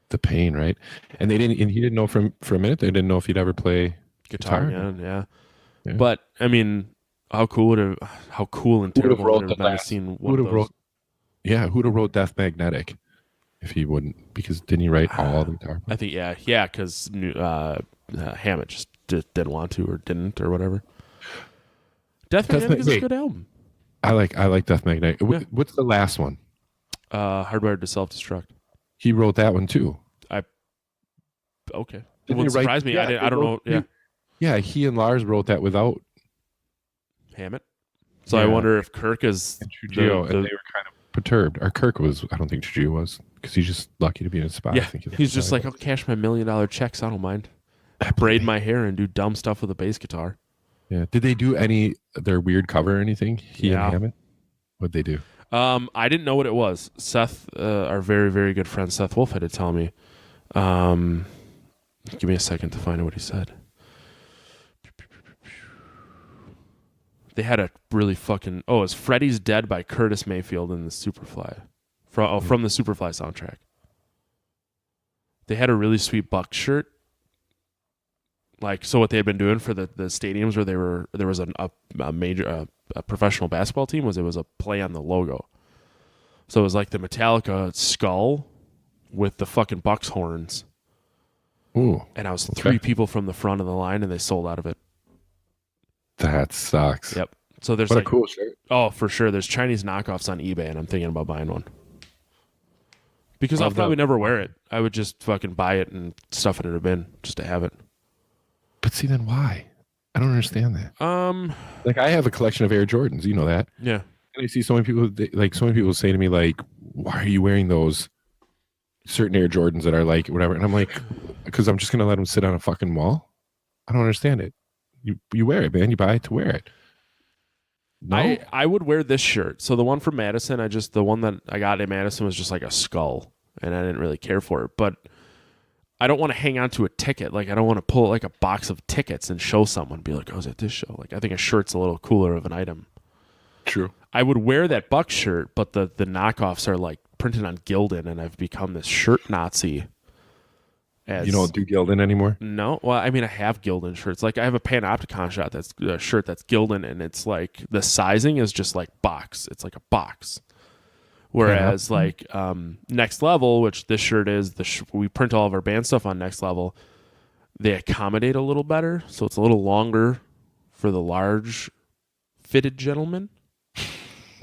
The pain, right? And he didn't know for a minute. They didn't know if he'd ever play guitar guitar. again. Yeah. Yeah. But I mean, how cool and terrible wrote would it have the been to last- seen one Who'd of have those? wrote? Yeah, who'd have wrote Death Magnetic if he wouldn't? Because didn't he write all the guitar? I think yeah, because Hammett just didn't want to or didn't or whatever. Death Magnetic is a wait. good album. I like Death Magnetic. Yeah. What's the last one? Hardwired to Self-Destruct. He wrote that one too. Okay, it Didn't wouldn't he write- surprise me. yeah, I don't know. Yeah, Yeah, he and Lars wrote that without Hammett. So I Yeah. wonder if Kirk is Trujillo, the- and they were kind of perturbed. Or Kirk was. I don't think Trujillo was, because he's just lucky to be in a spot. I yeah. think He's just like, I'll cash my $1 million checks. I don't mind. Braid my hair and do dumb stuff with a bass guitar. Yeah. Did they do their weird cover or anything? He Yeah. and Hammett. What'd they do? I didn't know what it was. Seth, our very, very good friend Seth Wolf had to tell me. Give me a second to find out what he said. They had a really fucking... Oh, it's Freddy's Dead by Curtis Mayfield in the Superfly. From the Superfly soundtrack. They had a really sweet Buck shirt. Like, so what they had been doing for the stadiums where there was a major a professional basketball team was a play on the logo. So it was like the Metallica skull with the fucking Bucks horns. Ooh, And I was Okay. 3 people from the front of the line and they sold out of it. that sucks. Yep. So there's What like, a cool shirt. oh, for sure. There's Chinese knockoffs on eBay and I'm thinking about buying one. Because I'll Love probably that. never wear it. I would just fucking buy it and stuff it in a bin just to have it. But see, then why? I don't understand that. Like, I have a collection of Air Jordans. You know that. Yeah. And I see so many people say to me, like, why are you wearing those certain Air Jordans that are like whatever? And I'm like, because I'm just going to let them sit on a fucking wall? I don't understand it. You wear it, man. You buy it to wear it. No. I would wear this shirt. So the one from Madison, the one that I got in Madison was just like a skull and I didn't really care for it. But I don't want to hang on to a ticket. Like, I don't want to pull like a box of tickets and show someone, be like, I was at this show. Like, I think a shirt's a little cooler of an item. True. I would wear that Buck shirt, but the knockoffs are like printed on Gildan, and I've become this shirt Nazi. You don't do Gildan anymore? No, well, I mean, I have Gildan shirts. Like, I have a Panopticon shirt that's Gildan, and it's like the sizing is just like box. It's like a box. Whereas like Next Level, which this shirt is, we print all of our band stuff on Next Level. They accommodate a little better, so it's a little longer for the large fitted gentleman.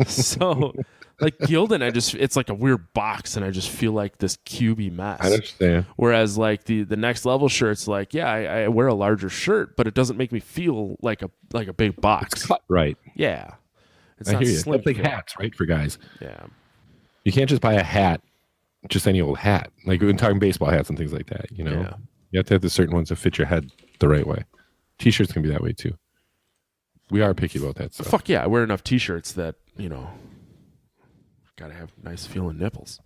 So like Gildan, it's like a weird box, and I just feel like this cubey mess. I understand. Whereas like the next level shirt's like, yeah, I wear a larger shirt, but it doesn't make me feel like a big box. It's cut right. Yeah. It's I not hear you. slim It's like fit. hats, right, for guys. Yeah. You can't just buy a hat, just any old hat. Like we're talking baseball hats and things like that. You know, Yeah. you have to have the certain ones that fit your head the right way. T-shirts can be that way too. We are picky about that stuff. Fuck yeah, I wear enough t-shirts that, gotta have nice feeling nipples.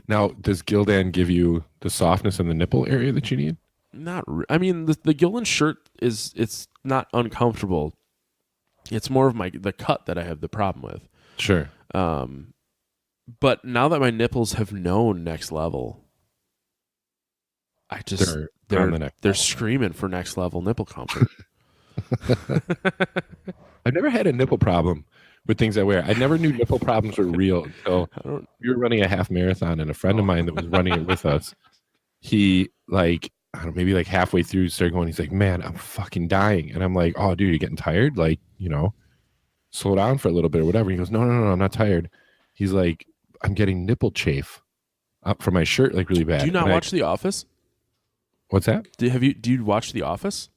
Now, does Gildan give you the softness in the nipple area that you need? I mean, the Gildan shirt it's not uncomfortable. It's more of the cut that I have the problem with. Sure. But now that my nipples have known next level, I just They're on the next they're level. screaming for next level nipple comfort. I've never had a nipple problem with things I wear. I never knew nipple problems were real until we were running a half marathon, and a friend of mine that was running it with us, he like, I don't know, maybe like halfway through started going, he's like, man, I'm fucking dying. And I'm like, oh dude, you're getting tired? Like, slow down for a little bit or whatever. He goes, no, I'm not tired. He's like, I'm getting nipple chafe up from my shirt like really bad. Do you not And watch The Office? What's that? Do you watch The Office?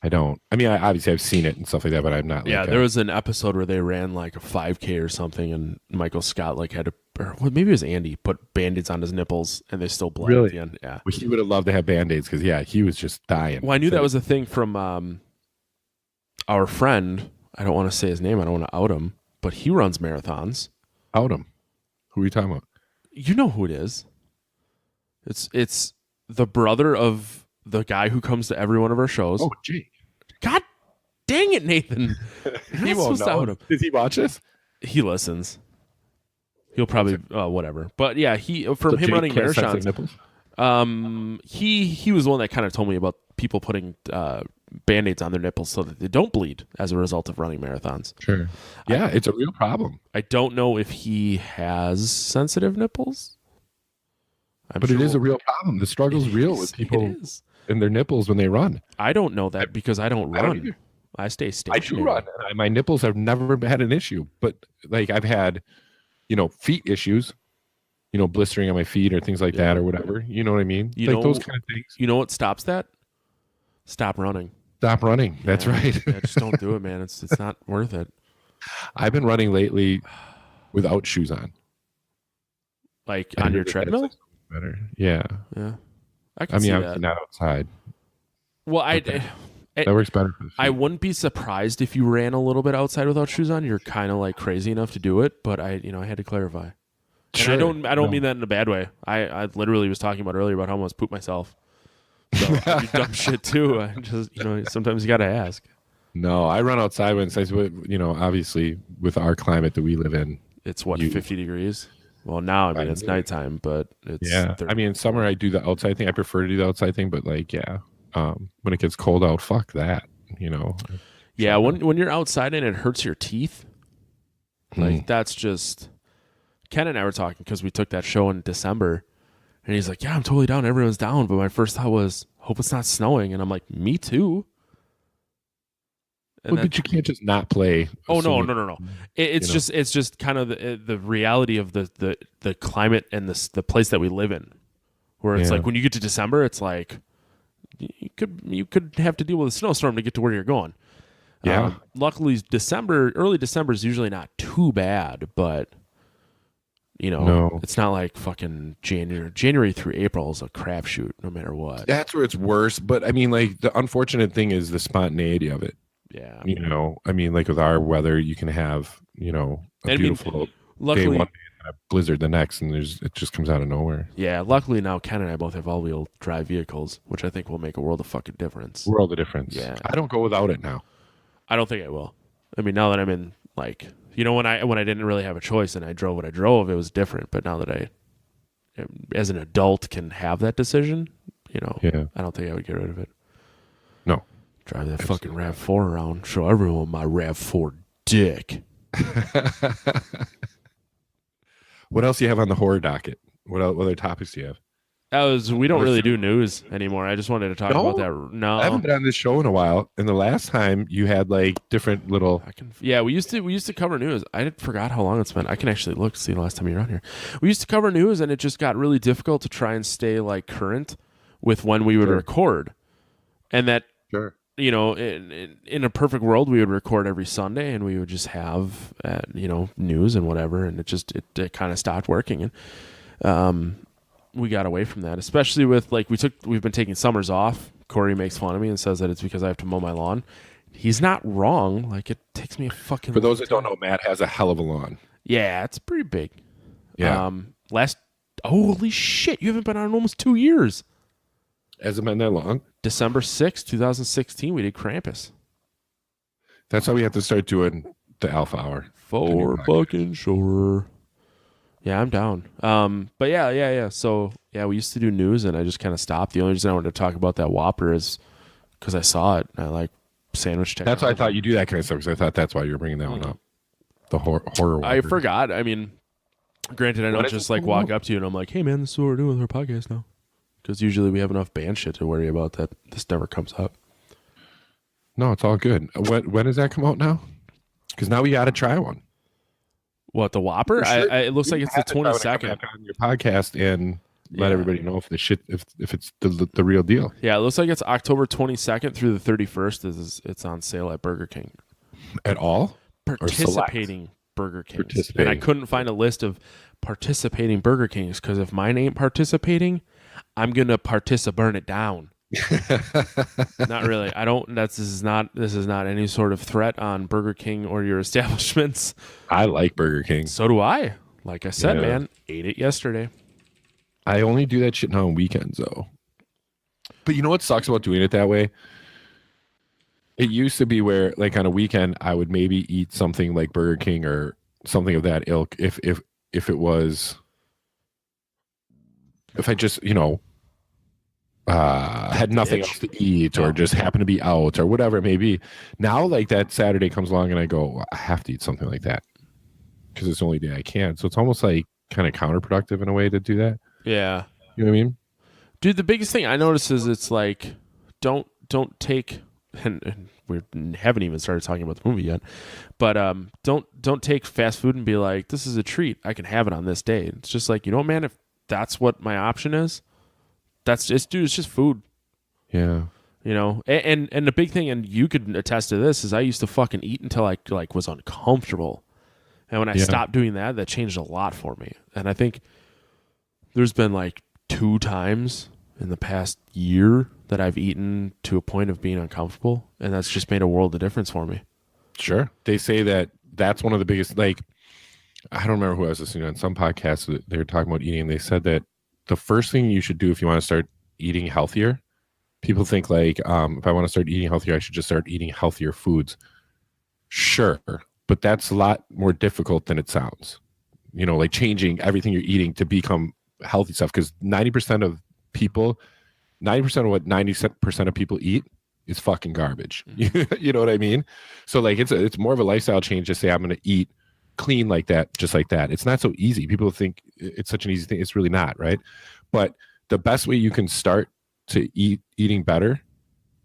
I don't. I mean, obviously I've seen it and stuff like that, but I'm not. Yeah, there was an episode where they ran like a 5K or something, and Michael Scott like had to, or maybe it was Andy, put Band-Aids on his nipples, and they still bled at the end. Yeah. Well, he would have loved to have Band-Aids because, yeah, he was just dying. Well, I knew that was a thing from our friend. I don't want to say his name. I don't want to out him, but he runs marathons. Out him. Who are you talking about? You know who it is. It's the brother of the guy who comes to every one of our shows. Oh, Jake. God dang it, Nathan. He won't know. Does he watch this? He listens. He'll probably whatever. But yeah, him Jake running can't sense marathons. nipples? He was the one that kind of told me about people putting Band-Aids on their nipples so that they don't bleed as a result of running marathons. Sure. Yeah, it's a real problem. I don't know if he has sensitive nipples. But it is a real problem. The struggle's real with people and their nipples when they run. I don't know that because I don't run. I stay I stationary. do run. My nipples have never had an issue, but like I've had, feet issues, blistering on my feet or things like that or whatever. You know what I mean? Those kind of things. You know what stops that? Stop running. Stop running. That's right. Yeah, just don't do it, man. It's not worth it. I've been running lately without shoes on. Like on your treadmill? Better. Yeah. Yeah. I mean, see I'm that. not outside. Well, That works better for the feet. I wouldn't be surprised if you ran a little bit outside without shoes on. You're kind of like crazy enough to do it, but I had to clarify. Sure. And I don't mean that in a bad way. I literally was talking about earlier about how I almost poop myself. So I do dumb shit too. I just sometimes you got to ask. No, I run outside when it's obviously with our climate that we live in. It's 50 degrees. Well, now I mean it's nighttime, but it's 30. I mean in summer I do the outside thing. I prefer to do the outside thing, but like when it gets cold out, fuck that. Yeah, when you're outside and it hurts your teeth, like that's just. Ken and I were talking because we took that show in December, and he's like, "Yeah, I'm totally down. Everyone's down." But my first thought was, "Hope it's not snowing." And I'm like, "Me too." And but you can't just not play. Oh no! It's just kind of the reality of the climate and the place that we live in, where it's like when you get to December, it's like you could have to deal with a snowstorm to get to where you're going. Yeah. Luckily, early December is usually not too bad, but it's not like fucking January. January through April is a crapshoot, no matter what. That's where it's worse. But I mean, like the unfortunate thing is the spontaneity of it. Yeah. I mean, like with our weather, you can have a beautiful luckily, day one day and a blizzard the next, and it just comes out of nowhere. Yeah. Luckily now, Ken and I both have all-wheel drive vehicles, which I think will make a world of fucking difference. World of difference. Yeah. I don't go without it now. I don't think I will. I mean, now that I'm in like. When I didn't really have a choice and I drove what I drove, it was different. But now that I, as an adult, can have that decision, I don't think I would get rid of it. No. Drive that fucking RAV4 around, show everyone my RAV4 dick. What else do you have on the horror docket? What other topics do you have? We don't really do news anymore. I just wanted to talk No? about that. No, I haven't been on this show in a while, and the last time you had like different little. Yeah, we used to cover news. I forgot how long it's been. I can actually look to see the last time you were on here. We used to cover news, and it just got really difficult to try and stay like current with when we would record, and that Sure. you know, in a perfect world, we would record every Sunday, and we would just have news and whatever, and it kind of stopped working, and we got away from that, especially with like we've been taking summers off. Corey makes fun of me and says that it's because I have to mow my lawn. He's not wrong. Like it takes me a fucking. For those that don't know, Matt has a hell of a lawn. Yeah, it's pretty big. Yeah. Holy shit! You haven't been on in almost 2 years. Hasn't been that long. December 6th, 2016, we did Krampus. That's how we have to start doing the Alpha Hour. For fucking sure. Yeah, I'm down. But yeah. So yeah, we used to do news, and I just kind of stopped. The only reason I wanted to talk about that Whopper is because I saw it. And I like sandwich technology. That's why I thought you do that kind of stuff, because I thought that's why you were bringing that one up. The horror Whopper. I forgot. I mean, granted, I don't just like walk up to you and I'm like, "Hey, man, this is what we're doing with our podcast now." Because usually we have enough band shit to worry about that this never comes up. No, it's all good. When does that come out now? Because now we got to try one. What, the Whopper? Sure. It looks like it's the 22nd. On your podcast and let everybody know if the shit if it's the real deal. Yeah, it looks like it's October 22nd through the 31st. It's on sale at Burger King. At all? Participating Burger Kings. And I couldn't find a list of participating Burger Kings, because if mine ain't participating, I'm gonna burn it down. Not really. This is not any sort of threat on Burger King or your establishments. I like Burger King. So do I. Like I said, man, ate it yesterday. I only do that shit now on weekends, though. But you know what sucks about doing it that way? It used to be where, like, on a weekend, I would maybe eat something like Burger King or something of that ilk if it was, if I just, had nothing else to eat or just happened to be out or whatever it may be. Now, like, that Saturday comes along and I go, well, I have to eat something like that because it's the only day I can. So it's almost like kind of counterproductive in a way to do that. Yeah. You know what I mean? Dude, the biggest thing I notice is it's like, don't take, and we haven't even started talking about the movie yet, but don't take fast food and be like, this is a treat, I can have it on this day. It's just like, you know what, man, if that's what my option is, it's just food. Yeah. And the big thing, and you could attest to this, is I used to fucking eat until I like was uncomfortable. And when I stopped doing that, that changed a lot for me. And I think there's been like 2 times in the past year that I've eaten to a point of being uncomfortable, and that's just made a world of difference for me. Sure. They say that that's one of the biggest, like, I don't remember who I was listening to on some podcasts that they were talking about eating. They said that the first thing you should do if you want to start eating healthier, people think like, if I want to start eating healthier, I should just start eating healthier foods. Sure. But that's a lot more difficult than it sounds. Like changing everything you're eating to become healthy stuff. Because 90% of what 90% of people eat is fucking garbage. You know what I mean? So like it's more of a lifestyle change to say I'm going to eat clean like that, just like that. It's not so easy. People think it's such an easy thing. It's really not, right? But the best way you can start to eating better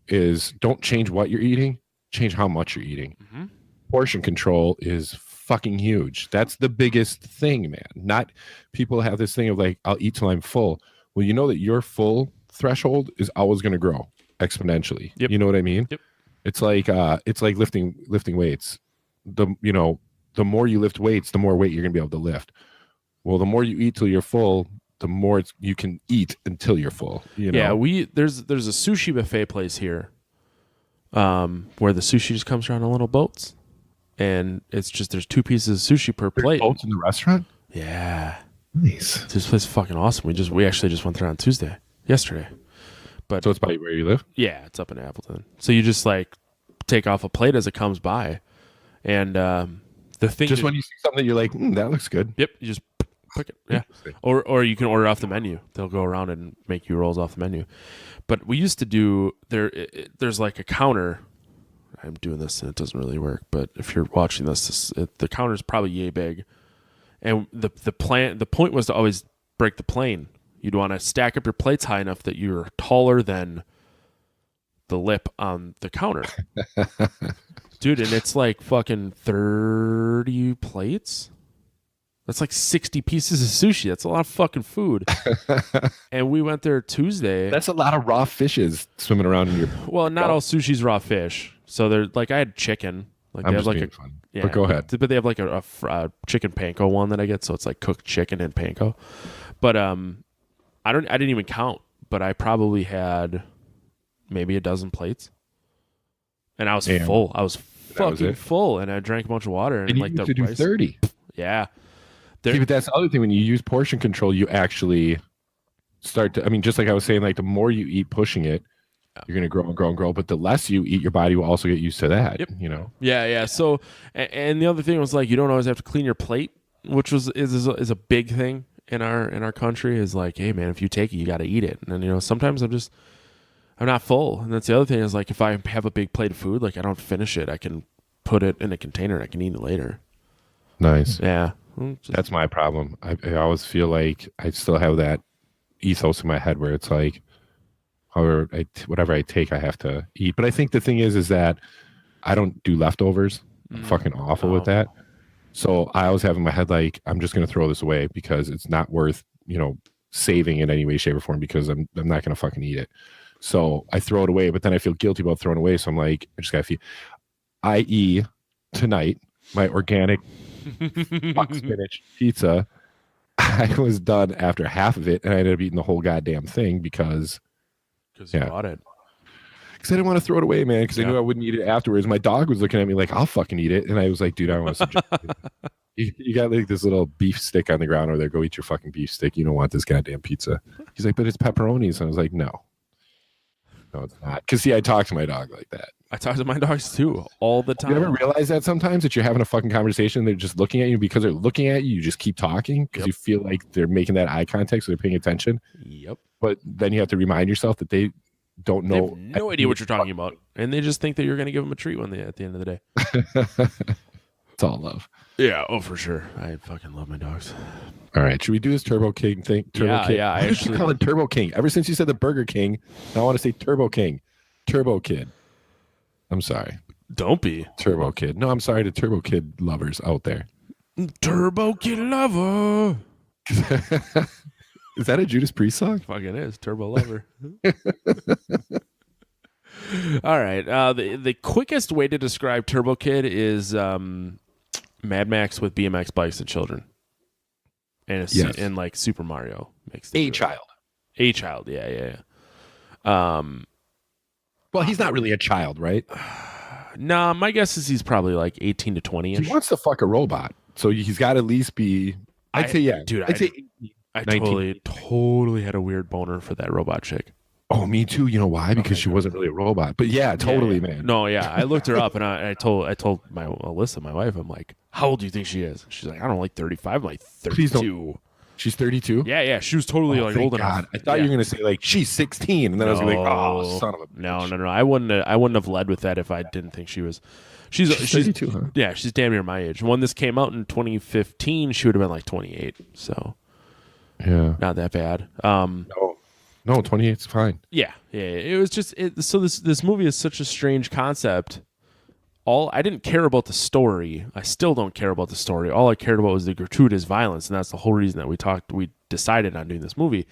is don't change what you're eating, change how much you're eating. Mm-hmm. Portion control is fucking huge. That's the biggest thing, man. Not people have this thing of like, I'll eat till I'm full. Well, you know that your full threshold is always going to grow exponentially. Yep. You know what I mean? Yep. It's like lifting weights. The more you lift weights, the more weight you're going to be able to lift. Well, the more you eat till you're full, the more you can eat until you're full. Yeah, there's a sushi buffet place here, where the sushi just comes around on little boats, and it's just there's 2 pieces of sushi per plate. Boats in the restaurant? Yeah, nice. This place is fucking awesome. We actually just went there on yesterday. But so it's by where you live? Yeah, it's up in Appleton. So you just like take off a plate as it comes by, and the thing just when you see something you're like, that looks good. Yep, you just pick it. Yeah. Or you can order off the menu. They'll go around and make you rolls off the menu. But we used to do there's like a counter. I'm doing this and it doesn't really work, but if you're watching this, the counter is probably yay big. And the point was to always break the plane. You'd want to stack up your plates high enough that you're taller than the lip on the counter. Dude, and it's like fucking 30 plates. That's like 60 pieces of sushi. That's a lot of fucking food. And we went there Tuesday. That's a lot of raw fishes swimming around in your. Well, not all sushi's raw fish. So they're like, I had chicken. Like I'm they have just like being a fun. yeah, But go ahead. But they have like a chicken panko one that I get. So it's like cooked chicken and panko. But I didn't even count. But I probably had maybe a dozen plates. And I was full. I was fucking full, and I drank a bunch of water. And you like used the to do rice, 30. Yeah. See, but that's the other thing. When you use portion control, you actually start to. I mean, just like I was saying, like the more you eat, pushing it, you're going to grow and grow and grow. But the less you eat, your body will also get used to that. Yep. You know. Yeah. So, and the other thing was like you don't always have to clean your plate, which is a big thing in our country. Is like, hey man, if you take it, you got to eat it. And then sometimes I'm not full. And that's the other thing is like if I have a big plate of food, like I don't finish it, I can put it in a container and I can eat it later. Nice. Yeah. That's my problem. I always feel like I still have that ethos in my head where it's like, whatever I take, I have to eat. But I think the thing is that I don't do leftovers. I'm fucking awful with that. So I always have in my head like I'm just going to throw this away because it's not worth saving in any way, shape, or form because I'm not going to fucking eat it. So I throw it away, but then I feel guilty about throwing it away. So I'm like, I just got to feed. I.e., tonight, my organic fuck spinach pizza, I was done after half of it, and I ended up eating the whole goddamn thing because you bought it. Because I didn't want to throw it away, man, because I knew I wouldn't eat it afterwards. My dog was looking at me like, I'll fucking eat it. And I was like, dude, I want to suggest you got like this little beef stick on the ground over there. Go eat your fucking beef stick. You don't want this goddamn pizza. He's like, but it's pepperonis. And I was like, no, it's not. Because see, I talk to my dog like that. I talk to my dogs too all the time. You ever realize that sometimes that you're having a fucking conversation, they're just looking at you because they're looking at you, you just keep talking because you feel like they're making that eye contact, so they're paying attention. Yep. But then you have to remind yourself that they don't know. They have no idea what you're talking about, and they just think that you're going to give them a treat at the end of the day. It's all love. Yeah. Oh, for sure. I fucking love my dogs. All right. Should we do this Turbo King thing? Turbo King. Yeah. I actually call it Turbo King. Ever since you said the Burger King, now I want to say Turbo King. Turbo Kid. I'm sorry. Don't be. Turbo Kid. No, I'm sorry to Turbo Kid lovers out there. Turbo Kid lover. Is that a Judas Priest song? Fucking is. Turbo lover. All right. The quickest way to describe Turbo Kid is Mad Max with BMX bikes and children. And like Super Mario makes a child. A child. Yeah. Well, he's not really a child, right? Nah, my guess is he's probably like 18 to 20-ish. He wants to fuck a robot, so he's got to at least be. I'd say yeah, dude. I'd say 18, I 19. totally had a weird boner for that robot chick. Oh, me too. You know why? Because she wasn't really a robot. But yeah, totally, man. No, yeah. I looked her up and I told my Alyssa, my wife, I'm like, how old do you think she is? She's like, I don't know, like 35. I'm like 32. She's 32? Yeah. She was totally like old enough. I thought you were gonna say like she's 16, and then I was gonna be like, oh, son of a bitch. No. I wouldn't have led with that if I didn't think she was. She's 32, huh? Yeah, she's damn near my age. When this came out in 2015, she would have been like 28. So yeah, not that bad. No, 28 is fine. Yeah. It was just so this movie is such a strange concept. I didn't care about the story. I still don't care about the story. All I cared about was the gratuitous violence, and that's the whole reason that we decided on doing this movie.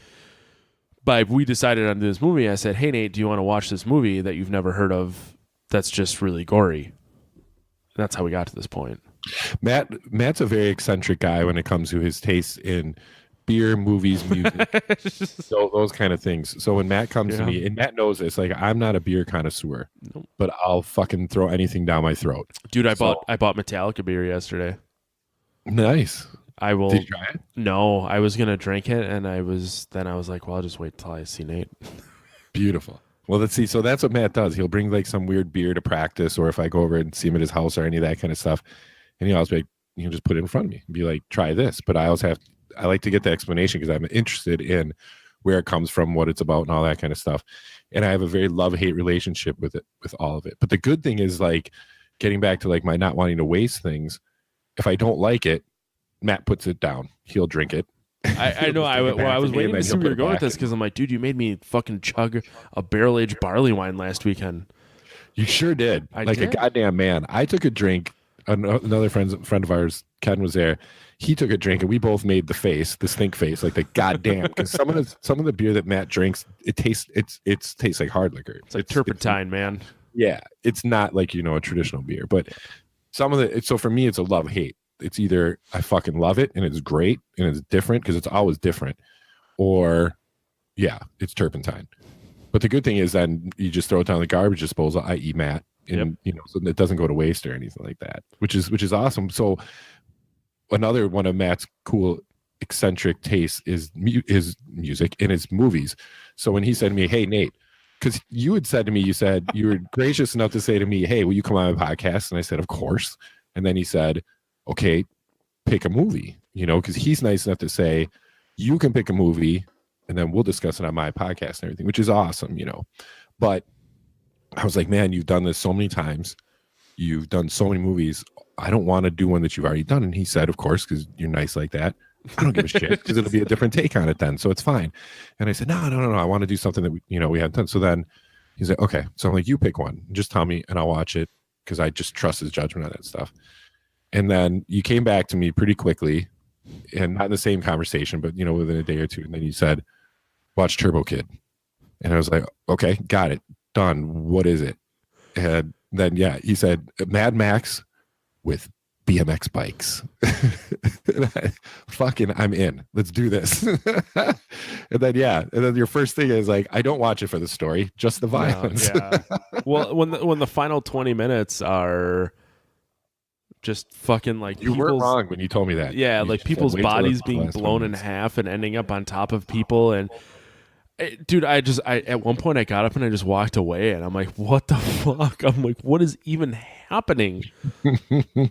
But we decided on doing this movie, I said, hey, Nate, do you want to watch this movie that you've never heard of that's just really gory? And that's how we got to this point. Matt's a very eccentric guy when it comes to his tastes in beer, movies, music, so those kind of things. So when Matt comes to me, and Matt knows this, like I'm not a beer connoisseur, but I'll fucking throw anything down my throat. Dude, I bought Metallica beer yesterday. Nice. I will. Did you try it? No, I was gonna drink it, and I was like, well, I'll just wait till I see Nate. Beautiful. Well, let's see. So that's what Matt does. He'll bring like some weird beer to practice, or if I go over and see him at his house or any of that kind of stuff, and he'll always be like, he'll just put it in front of me and be like, try this. But I like to get the explanation because I'm interested in where it comes from, what it's about, and all that kind of stuff. And I have a very love-hate relationship with it, with all of it. But the good thing is, like, getting back to like my not wanting to waste things. If I don't like it, Matt puts it down. He'll drink it, I know. I was waiting to see where you're going with this because I'm like, dude, you made me fucking chug a barrel-aged barley wine last weekend. You sure did. I like did. a goddamn man. I took a drink. Another friend of ours, Ken, was there. He took a drink, and we both made the think face, like the goddamn. Because some of the beer that Matt drinks, it tastes like hard liquor. It's like turpentine, man. Yeah, it's not like a traditional beer, but some of the. So for me, it's a love hate. It's either I fucking love it and it's great and it's different because it's always different, or yeah, it's turpentine. But the good thing is then you just throw it down the garbage disposal, i.e. Matt, and so it doesn't go to waste or anything like that, which is awesome. So another one of Matt's cool eccentric tastes is music and his movies. So when he said to me, "Hey Nate," because you had said to me, you said you were gracious enough to say to me, "Hey, will you come on my podcast?" And I said, "Of course." And then he said, "Okay, pick a movie," because he's nice enough to say, "You can pick a movie and then we'll discuss it on my podcast and everything," which is awesome, But I was like, man, you've done this so many times. You've done so many movies. I don't want to do one that you've already done. And he said, of course, because you're nice like that. I don't give a shit because it'll be a different take on it then. So it's fine. And I said, no. I want to do something that we haven't done. So then he's like, okay. So I'm like, you pick one. Just tell me and I'll watch it because I just trust his judgment on that stuff. And then you came back to me pretty quickly and not in the same conversation, but within a day or two. And then you said, watch Turbo Kid. And I was like, okay, got it. Done. What is it? And then, he said, Mad Max with BMX bikes. I'm in. Let's do this. And then your first thing is like, I don't watch it for the story, just the violence. Yeah. Well, when the final 20 minutes are just fucking like you weren't wrong when you told me that. Yeah, you like people's bodies being blown in minutes. half and ending up on top of people. And dude, I at one point I got up and I just walked away and I'm like, what the fuck? I'm like, what is even happening?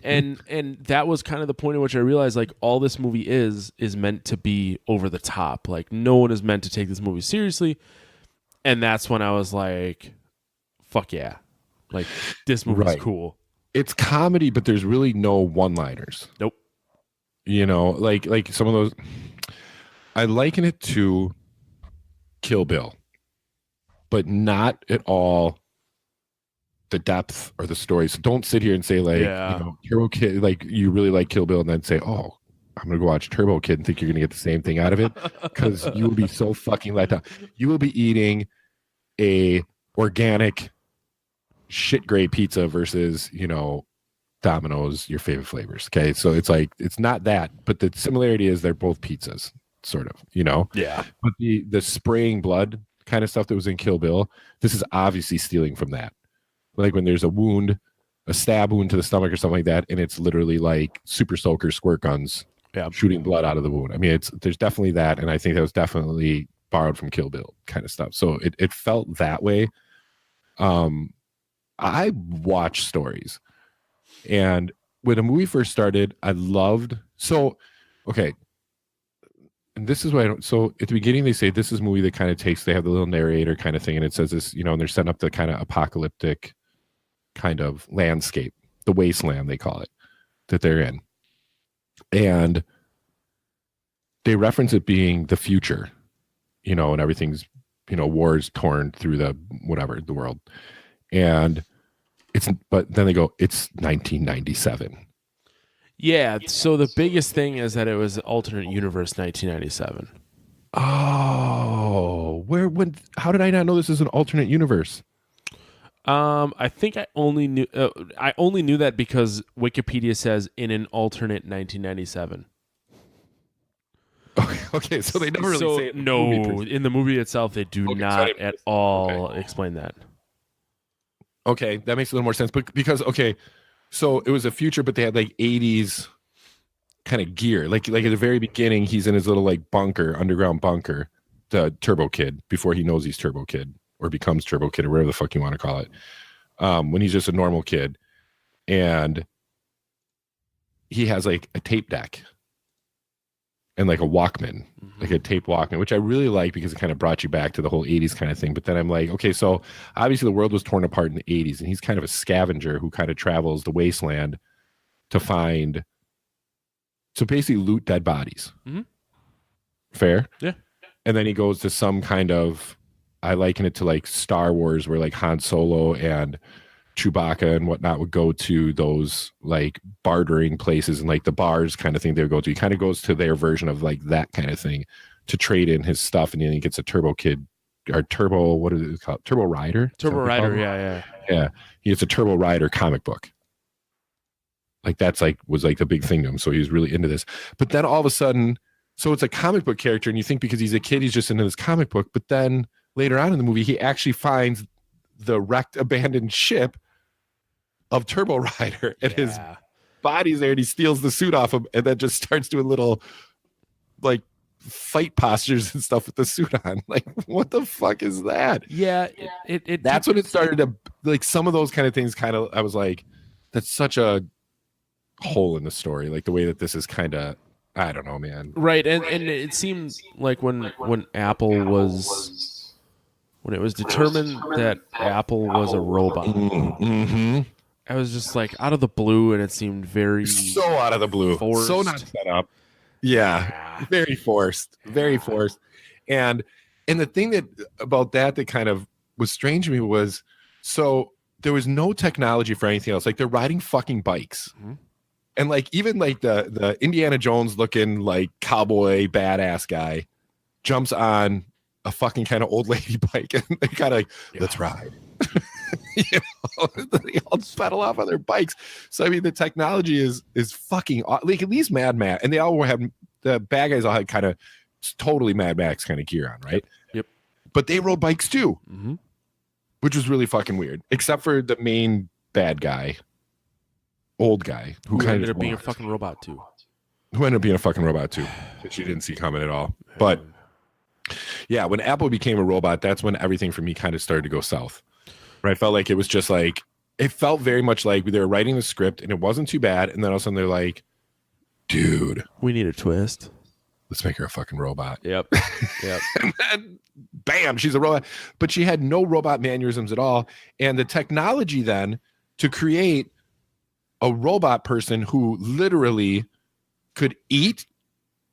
and that was kind of the point at which I realized like all this movie is meant to be over the top. Like no one is meant to take this movie seriously. And that's when I was like, fuck yeah. Like this movie's cool. It's comedy, but there's really no one-liners. Nope. Like some of those. I liken it to Kill Bill, but not at all the depth or the story. So don't sit here and say like, Turbo Kid, like you really like Kill Bill, and then say, oh, I'm gonna go watch Turbo Kid and think you're gonna get the same thing out of it, because you will be so fucking let down. You will be eating a organic shit gray pizza versus Domino's, your favorite flavors. Okay, so it's like it's not that, but the similarity is they're both pizzas, sort of. Yeah. But the spraying blood kind of stuff that was in Kill Bill, this is obviously stealing from that. Like when there's a stab wound to the stomach or something like that, and it's literally like super soaker squirt guns shooting blood out of the wound. I mean, there's definitely that, and I think that was definitely borrowed from Kill Bill kind of stuff. So it felt that way. I watch stories, and when a movie first started, I loved. So, okay, and this is what I don't. So at the beginning, they say this is a movie that kind of takes. They have the little narrator kind of thing, and it says this, and they're setting up the kind of apocalyptic kind of landscape, the wasteland they call it, that they're in, and they reference it being the future, and everything's, wars torn through the world. And but then they go, it's 1997. Yeah. So the biggest thing is that it was alternate universe 1997. Oh, how did I not know this is an alternate universe? I think I only knew that because Wikipedia says in an alternate 1997. Okay, so they never really say it in no, the movie. in the movie itself they do not at all explain that. Okay, that makes a little more sense. But because so it was a future, but they had like 80s kind of gear. Like at the very beginning, he's in his little like underground bunker, the Turbo Kid, before he knows he's Turbo Kid or becomes Turbo Kid or whatever the fuck you want to call it. When he's just a normal kid, and he has like a tape deck and like a Walkman, like a tape Walkman, which I really like because it kind of brought you back to the whole 80s kind of thing. But then I'm like, okay, so obviously the world was torn apart in the 80s, and he's kind of a scavenger who kind of travels the wasteland to basically loot dead bodies. Mm-hmm. Fair? Yeah. And then he goes to some kind of, I liken it to like Star Wars, where like Han Solo and Chewbacca and whatnot would go to those like bartering places and like the bars kind of thing they would go to. He kind of goes to their version of like that kind of thing to trade in his stuff, and then he gets a Turbo Kid or Turbo, what is it called? Turbo Rider? Turbo Rider, yeah. Yeah. He gets a Turbo Rider comic book. Like that's like was like the big thing to him. So he was really into this. But then all of a sudden, so it's a comic book character, and you think because he's a kid, he's just into this comic book. But then later on in the movie, he actually finds the wrecked, abandoned ship of Turbo Rider, and his body's there, and he steals the suit off him, and then just starts doing little like fight postures and stuff with the suit on. Like, what the fuck is that? Yeah, that's when it started to like some of those kind of things. Kind of, I was like, that's such a hole in the story. Like the way that this is kind of, I don't know, man. Right, and it seemed like when Apple was, when it was determined that Apple was a robot, I was just like out of the blue, and it seemed very so out of the blue, forced. So not set up. Yeah, very forced, very forced. And the thing that about that kind of was strange to me was, so there was no technology for anything else. Like they're riding fucking bikes. And like even like the Indiana Jones looking like cowboy badass guy jumps on a fucking kind of old lady bike, and they kind of like, let's ride. You know, they all pedal off on their bikes. So I mean, the technology is fucking like at least Mad Max, and they all have, the bad guys all had kind of totally Mad Max kind of gear on, right? Yep. But they rode bikes too, which was really fucking weird. Except for the main bad guy, old guy, who kind ended of up being a fucking robot too. Who ended up being a fucking robot too, which you didn't see coming at all. But yeah, when Apple became a robot, that's when everything for me kind of started to go south. Right? I felt like it was just like, it felt very much like they were writing the script and it wasn't too bad, and then all of a sudden they're like, dude, we need a twist. Let's make her a fucking robot. Yep. And then bam, she's a robot. But she had no robot mannerisms at all. And the technology then to create a robot person who literally could eat,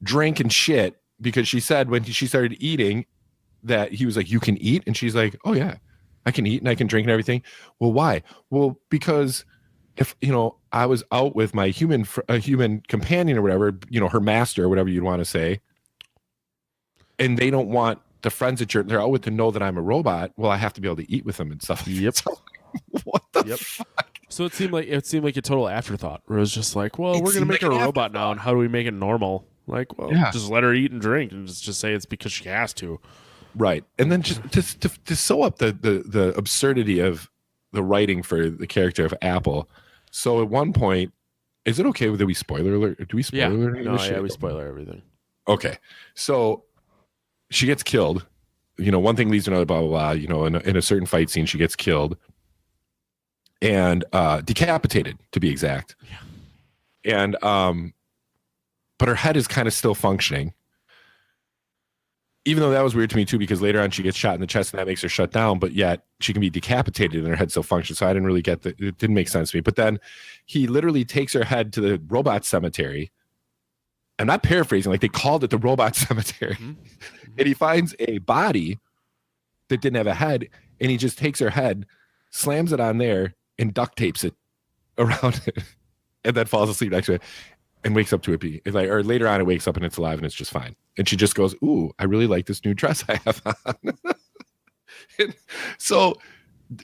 drink, and shit, because she said when she started eating that he was like, you can eat? And she's like, oh yeah, I can eat and I can drink and everything. Well, why? Well, because if, you know, I was out with my human companion or whatever, you know, her master or whatever you'd want to say, and they don't want the friends that they're out with to know that I'm a robot, well, I have to be able to eat with them and stuff. Yep. So, what the fuck? So it seemed like a total afterthought, where it was just like, well, we're gonna make her a robot now, and how do we make it normal? Like, well, just let her eat and drink, and just say it's because she has to. Right. And then just to sew up the absurdity of the writing for the character of Apple. So at one point, is it okay that we spoiler alert? Do we spoiler alert? No, yeah, we spoiler everything. Okay. So she gets killed. You know, one thing leads to another, blah, blah, blah. You know, in a certain fight scene, she gets killed and decapitated, to be exact. Yeah. And but her head is kind of still functioning. Even though that was weird to me too, because later on she gets shot in the chest and that makes her shut down, but yet she can be decapitated and her head still functions. So I didn't really get that. It didn't make sense to me. But then he literally takes her head to the robot cemetery. I'm not paraphrasing, like they called it the robot cemetery. And he finds a body that didn't have a head, and he just takes her head, slams it on there, and duct tapes it around it, and then falls asleep next to it and wakes up to it. It's like, or later on it wakes up and it's alive and it's just fine. And she just goes, ooh, I really like this new dress I have on. And so,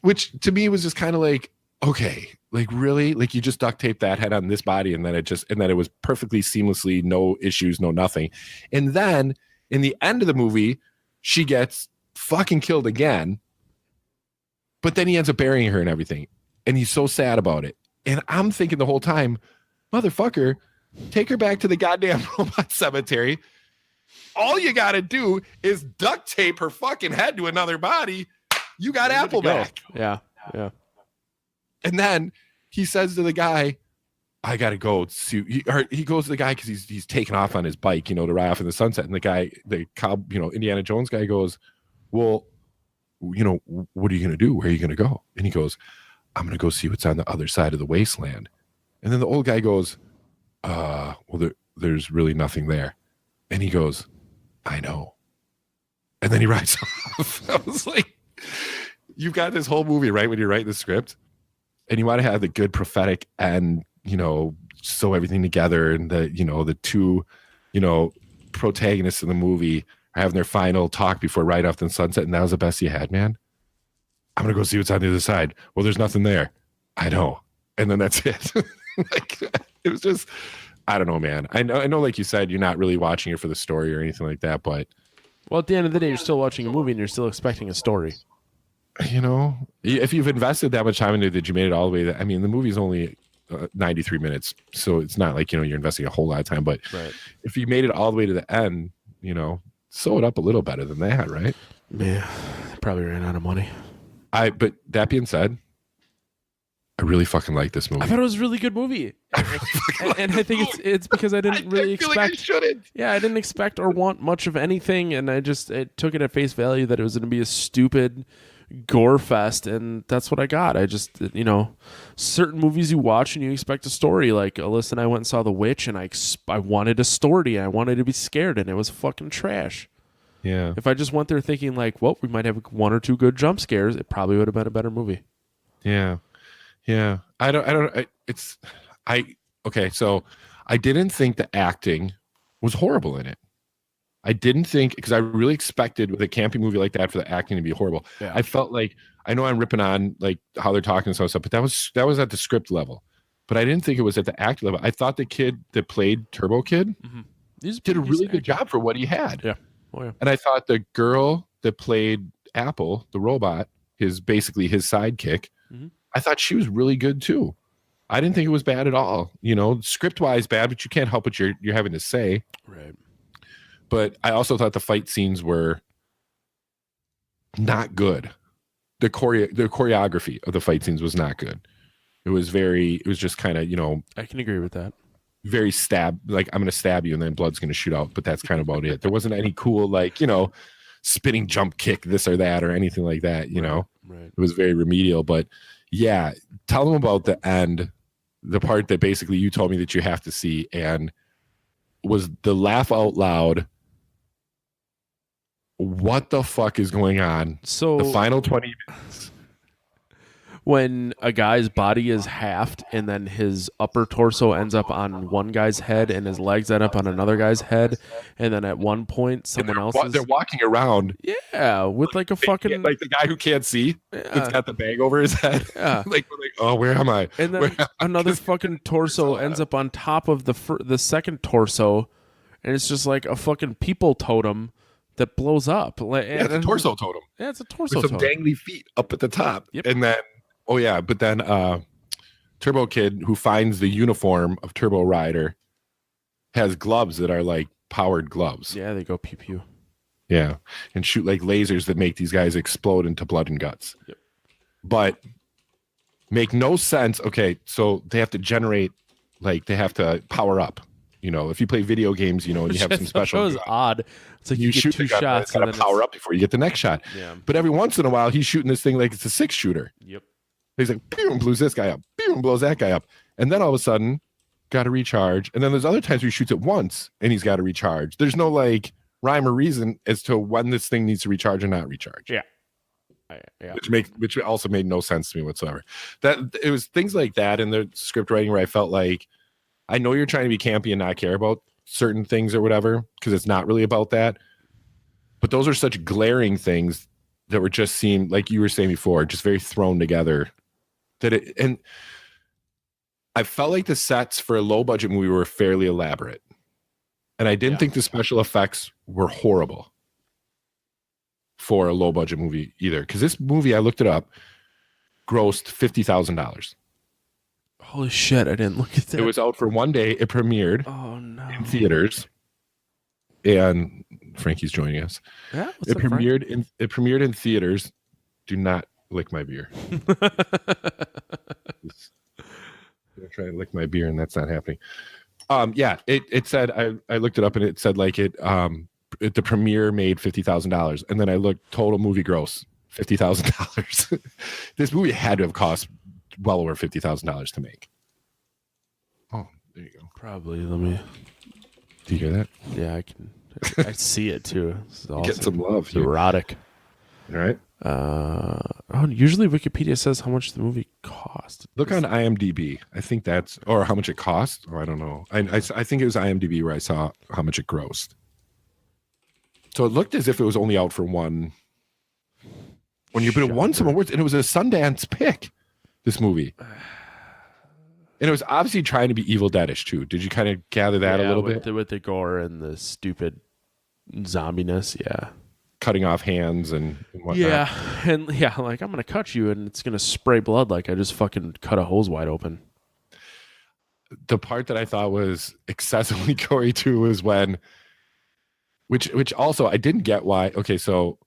which to me was just kind of like, okay, like really? Like you just duct tape that head on this body and then it was perfectly seamlessly, no issues, no nothing. And then in the end of the movie, she gets fucking killed again. But then he ends up burying her and everything. And he's so sad about it. And I'm thinking the whole time, motherfucker, take her back to the goddamn robot cemetery. All you got to do is duct tape her fucking head to another body. You got Apple back. Yeah. Yeah. And then he says to the guy, I got to go. He goes to the guy because he's taking off on his bike, you know, to ride off in the sunset. And the guy, Indiana Jones guy goes, well, you know, what are you going to do? Where are you going to go? And he goes, I'm going to go see what's on the other side of the wasteland. And then the old guy goes, well, there's really nothing there. And he goes, I know. And then he rides off. I was like, you've got this whole movie, right? When you're writing the script and you want to have the good prophetic and, sew everything together, and the two, protagonists in the movie are having their final talk before right off the sunset. And that was the best you had, man. I'm going to go see what's on the other side. Well, there's nothing there. I know. And then that's it. Like, it was just, I don't know, man. I know, like you said, you're not really watching it for the story or anything like that, but. Well, at the end of the day, you're still watching a movie and you're still expecting a story. If you've invested that much time into it that you made it all the way, the movie's only 93 minutes. So it's not like, you're investing a whole lot of time, but if you made it all the way to the end, sew it up a little better than that, right? Yeah, probably ran out of money. But that being said, I really fucking like this movie. I thought it was a really good movie. And I think it's because I didn't really expect. Like I shouldn't. Yeah, I didn't expect or want much of anything, and I took it at face value that it was going to be a stupid gore fest, and that's what I got. I just, certain movies you watch and you expect a story. Like Alyssa and I went and saw The Witch, and I wanted a story. I wanted to be scared, and it was fucking trash. Yeah. If I just went there thinking like, well, we might have one or two good jump scares, it probably would have been a better movie. Yeah. Yeah. Okay. So I didn't think the acting was horrible in it. I didn't think, because I really expected with a campy movie like that for the acting to be horrible. Yeah. I felt like, I know I'm ripping on like how they're talking and stuff, but that was at the script level. But I didn't think it was at the acting level. I thought the kid that played Turbo Kid did a really good job for what he had. Yeah. Oh, yeah. And I thought the girl that played Apple, the robot, basically his sidekick, I thought she was really good too. I didn't think it was bad at all. Script wise bad, but you can't help what you're having to say. Right. But I also thought the fight scenes were not good. The choreography of the fight scenes was not good. It was just kind of, I can agree with that. Very stab, like I'm going to stab you and then blood's going to shoot out, but that's kind of about it. There wasn't any cool, like, spinning jump kick, this or that, or anything like that, Right. It was very remedial, but yeah, tell them about the end, the part that basically you told me that you have to see, and was the laugh out loud. What the fuck is going on? So the final 20 minutes. When a guy's body is halved and then his upper torso ends up on one guy's head and his legs end up on another guy's head, and then at one point someone else they're walking around, with like a fucking like the guy who can't see, that's got the bag over his head, like oh, where am I? And then another fucking torso ends up on top of the second torso, and it's just like a fucking people totem that blows up. It's a torso totem. Yeah, it's a torso with some totem. dangly feet up at the top. Yep. And then but then Turbo Kid, who finds the uniform of Turbo Rider, has gloves that are like powered gloves. Yeah, they go pew pew. Yeah, and shoot like lasers that make these guys explode into blood and guts. Yep. But make no sense. Okay, so they have to generate, like they have to power up. If you play video games, and you have some special. That was odd. It's like you shoot get two the gun, shots and then power up before you get the next shot. Yeah. But every once in a while, he's shooting this thing like it's a 6-shooter. Yep. He's like, boom, blows this guy up, boom, blows that guy up. And then all of a sudden, got to recharge. And then there's other times where he shoots it once and he's got to recharge. There's no like rhyme or reason as to when this thing needs to recharge or not recharge. Yeah. Which also made no sense to me whatsoever. That it was things like that in the script writing where I felt like, I know you're trying to be campy and not care about certain things or whatever, because it's not really about that. But those are such glaring things that were just seemed, like you were saying before, just very thrown together. And I felt like the sets for a low budget movie were fairly elaborate. And I didn't think the special effects were horrible for a low budget movie either. Because this movie, I looked it up, grossed $50,000. Holy shit, I didn't look at that. It was out for one day. It premiered in theaters. And Frankie's joining us. Yeah, it premiered in theaters. Do not lick my beer. I'm trying to lick my beer, and that's not happening. It said I looked it up, and it said like the premiere made $50,000, and then I looked total movie gross $50,000. This movie had to have cost well over $50,000 to make. Oh, there you go. Probably. Let me. Do you hear that? Yeah, I can I see it too. This is awesome. Get some love. It's erotic. All right. Usually Wikipedia says how much the movie cost. Look on IMDb. I think that's, or how much it cost. Oh, I don't know. I think it was IMDb where I saw how much it grossed. So it looked as if it was only out for one year, but it won some awards, and it was a Sundance pick, this movie. And it was obviously trying to be Evil Deadish too. Did you kind of gather that a little bit? With the gore and the stupid zombiness, yeah. Cutting off hands and whatnot. Yeah, like I'm gonna cut you and it's gonna spray blood like I just fucking cut a hose wide open. The part that I thought was excessively gory too was when, which also I didn't get why. Okay, so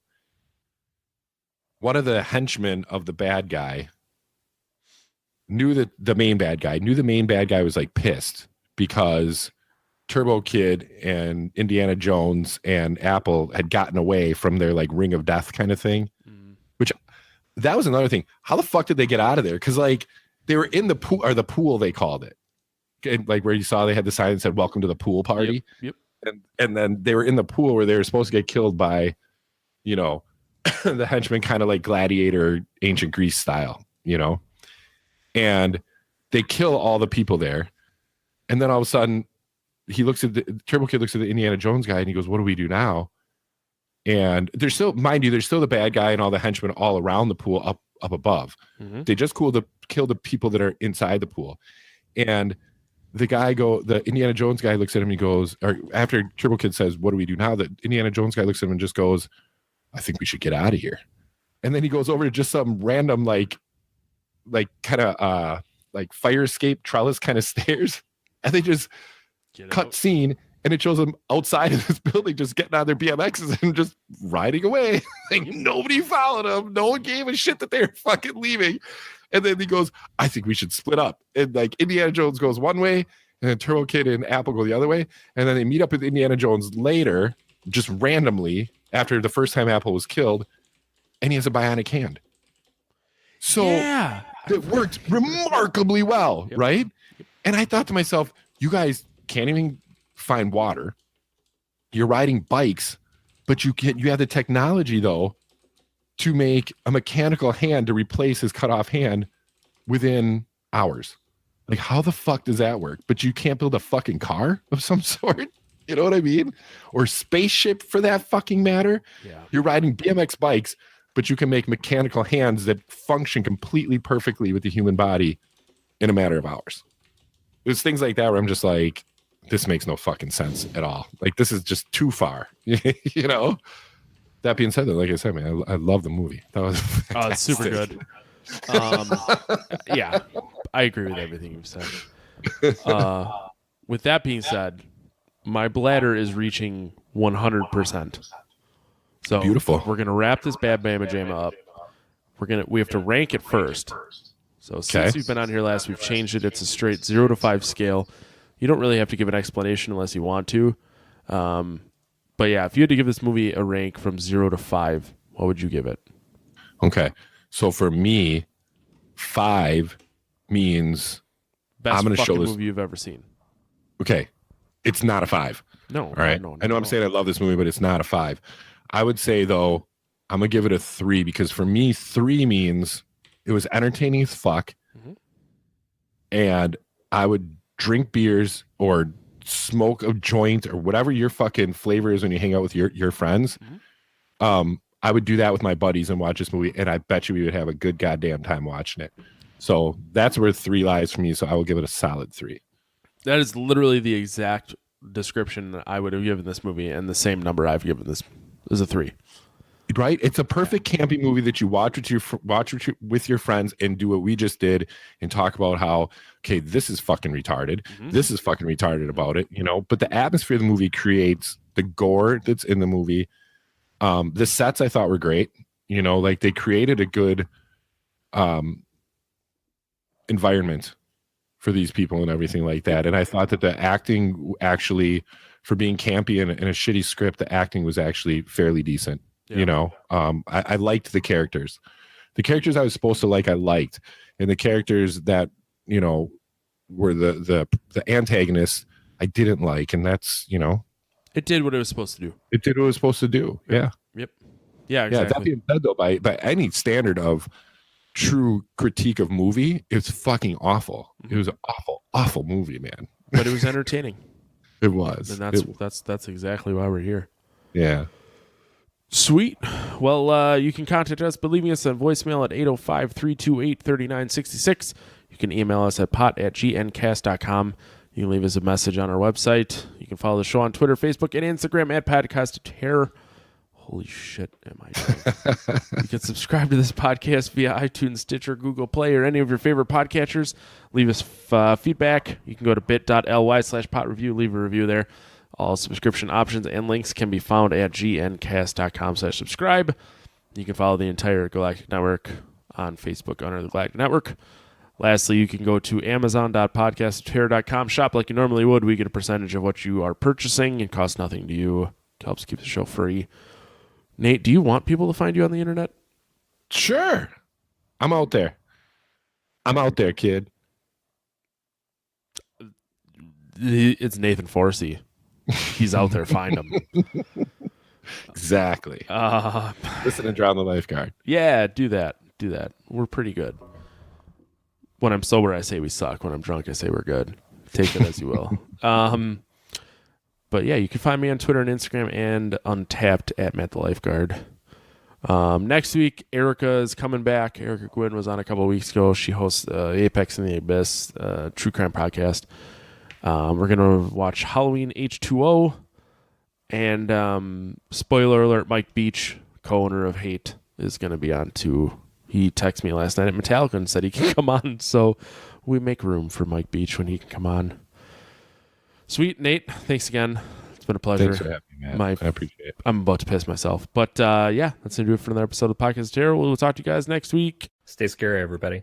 one of the henchmen of the bad guy knew that the main bad guy was like pissed because Turbo Kid and Indiana Jones and Apple had gotten away from their like ring of death kind of thing. Which that was another thing. How the fuck did they get out of there? Because like they were in the pool, or the pool they called it. And, like where you saw they had the sign that said "Welcome to the pool party." Yep. And then they were in the pool where they were supposed to get killed by, the henchmen, kind of like Gladiator, ancient Greece style, and they kill all the people there. And then all of a sudden Turbo Kid looks at the Indiana Jones guy and he goes, "What do we do now?" And there's still, mind you, there's still the bad guy and all the henchmen all around the pool up above. Mm-hmm. They just kill the people that are inside the pool. And the Indiana Jones guy looks at him and he goes, or after Turbo Kid says, "What do we do now?" The Indiana Jones guy looks at him and just goes, "I think we should get out of here." And then he goes over to just some random like kind of like fire escape trellis kind of stairs, and they just cut scene, and it shows them outside of this building just getting on their BMXs and just riding away. Like nobody followed them. No one gave a shit that they were fucking leaving. And then he goes, "I think we should split up." And like Indiana Jones goes one way, and then Turbo Kid and Apple go the other way. And then they meet up with Indiana Jones later, just randomly, after the first time Apple was killed, and he has a bionic hand. So it worked remarkably well, right? And I thought to myself, you guys can't even find water. You're riding bikes, but you have the technology though to make a mechanical hand to replace his cut off hand within hours. Like, how the fuck does that work? But you can't build a fucking car of some sort. You know what I mean? Or spaceship for that fucking matter. Yeah. You're riding BMX bikes, but you can make mechanical hands that function completely perfectly with the human body in a matter of hours. It was things like that where I'm just like, this makes no fucking sense at all. Like, this is just too far. That being said, though, like I said, man, I love the movie. That was it's super good. Yeah, I agree with everything you've said. With that being said, my bladder is reaching 100%. So beautiful. We're gonna wrap this Bad Bama Jama up. We have to rank it first. So since you've been on here last, we've changed it. It's a straight 0 to 5 scale. You don't really have to give an explanation unless you want to. But yeah, if you had to give this movie a rank from 0 to 5, what would you give it? Okay. So for me, 5 means best I'm going to show this movie you've ever seen. Okay. It's not a 5. No. All right. No, I know I'm saying I love this movie, but it's not a 5. I would say, though, I'm going to give it a 3 because for me, 3 means it was entertaining as fuck. Mm-hmm. And I would drink beers or smoke a joint or whatever your fucking flavor is when you hang out with your friends. Mm-hmm. I would do that with my buddies and watch this movie, and I bet you we would have a good goddamn time watching it. So that's where 3 lies for me, so I will give it a solid 3. That is literally the exact description I would have given this movie, and the same number I've given this is a 3. Right? It's a perfect campy movie that you watch with your friends and do what we just did and talk about how, okay, this is fucking retarded. Mm-hmm. This is fucking retarded about it, But the atmosphere of the movie creates the gore that's in the movie. The sets I thought were great. Like they created a good environment for these people and everything like that. And I thought that the acting actually, for being campy and a shitty script, the acting was actually fairly decent. Yeah. I liked the characters. The characters I was supposed to like, I liked. And the characters that, were the antagonists, I didn't like. And that's, It did what it was supposed to do. It did what it was supposed to do. Yeah. Yep. Yeah. Yeah, exactly. That being said, though, by any standard of true critique of movie, it's fucking awful. It was an awful movie, man. But it was entertaining. It was. And that's exactly why we're here. Yeah. Sweet. Well, you can contact us by leaving us a voicemail at 805-328-3966. You can email us at pot@gncast.com. You can leave us a message on our website. You can follow the show on Twitter, Facebook, and Instagram at Podcast of Terror. Holy shit, am I doing? You can subscribe to this podcast via iTunes, Stitcher, Google Play, or any of your favorite podcatchers. Leave us feedback. You can go to bit.ly/potreview. Leave a review there. All subscription options and links can be found at gncast.com/subscribe. You can follow the entire Galactic Network on Facebook under the Galactic Network. Lastly, you can go to amazon.podcastofterror.com. Shop like you normally would. We get a percentage of what you are purchasing. It costs nothing to you. It helps keep the show free. Nate, do you want people to find you on the internet? Sure. I'm out there. Kid. It's Nathan Forcey. He's out there. Find him. Exactly. Listen and drown the lifeguard. Yeah, do that. We're pretty good. When I'm sober, I say we suck. When I'm drunk, I say we're good. Take it as you will. But yeah, you can find me on Twitter and Instagram and Untapped at Matt the Lifeguard. Next week, Eirka is coming back. Eirka Gwynn was on a couple of weeks ago. She hosts Apex in the Abyss, true crime podcast. We're going to watch Halloween H2O. And spoiler alert, Mike Beech, co-owner of Hate, is going to be on too. He texted me last night at Metallica and said he can come on. So we make room for Mike Beech when he can come on. Sweet, Nate. Thanks again. It's been a pleasure. Thanks for having me, man. I appreciate it. I'm about to piss myself. But yeah, that's going to do it for another episode of Podcast of Terror. We'll talk to you guys next week. Stay scary, everybody.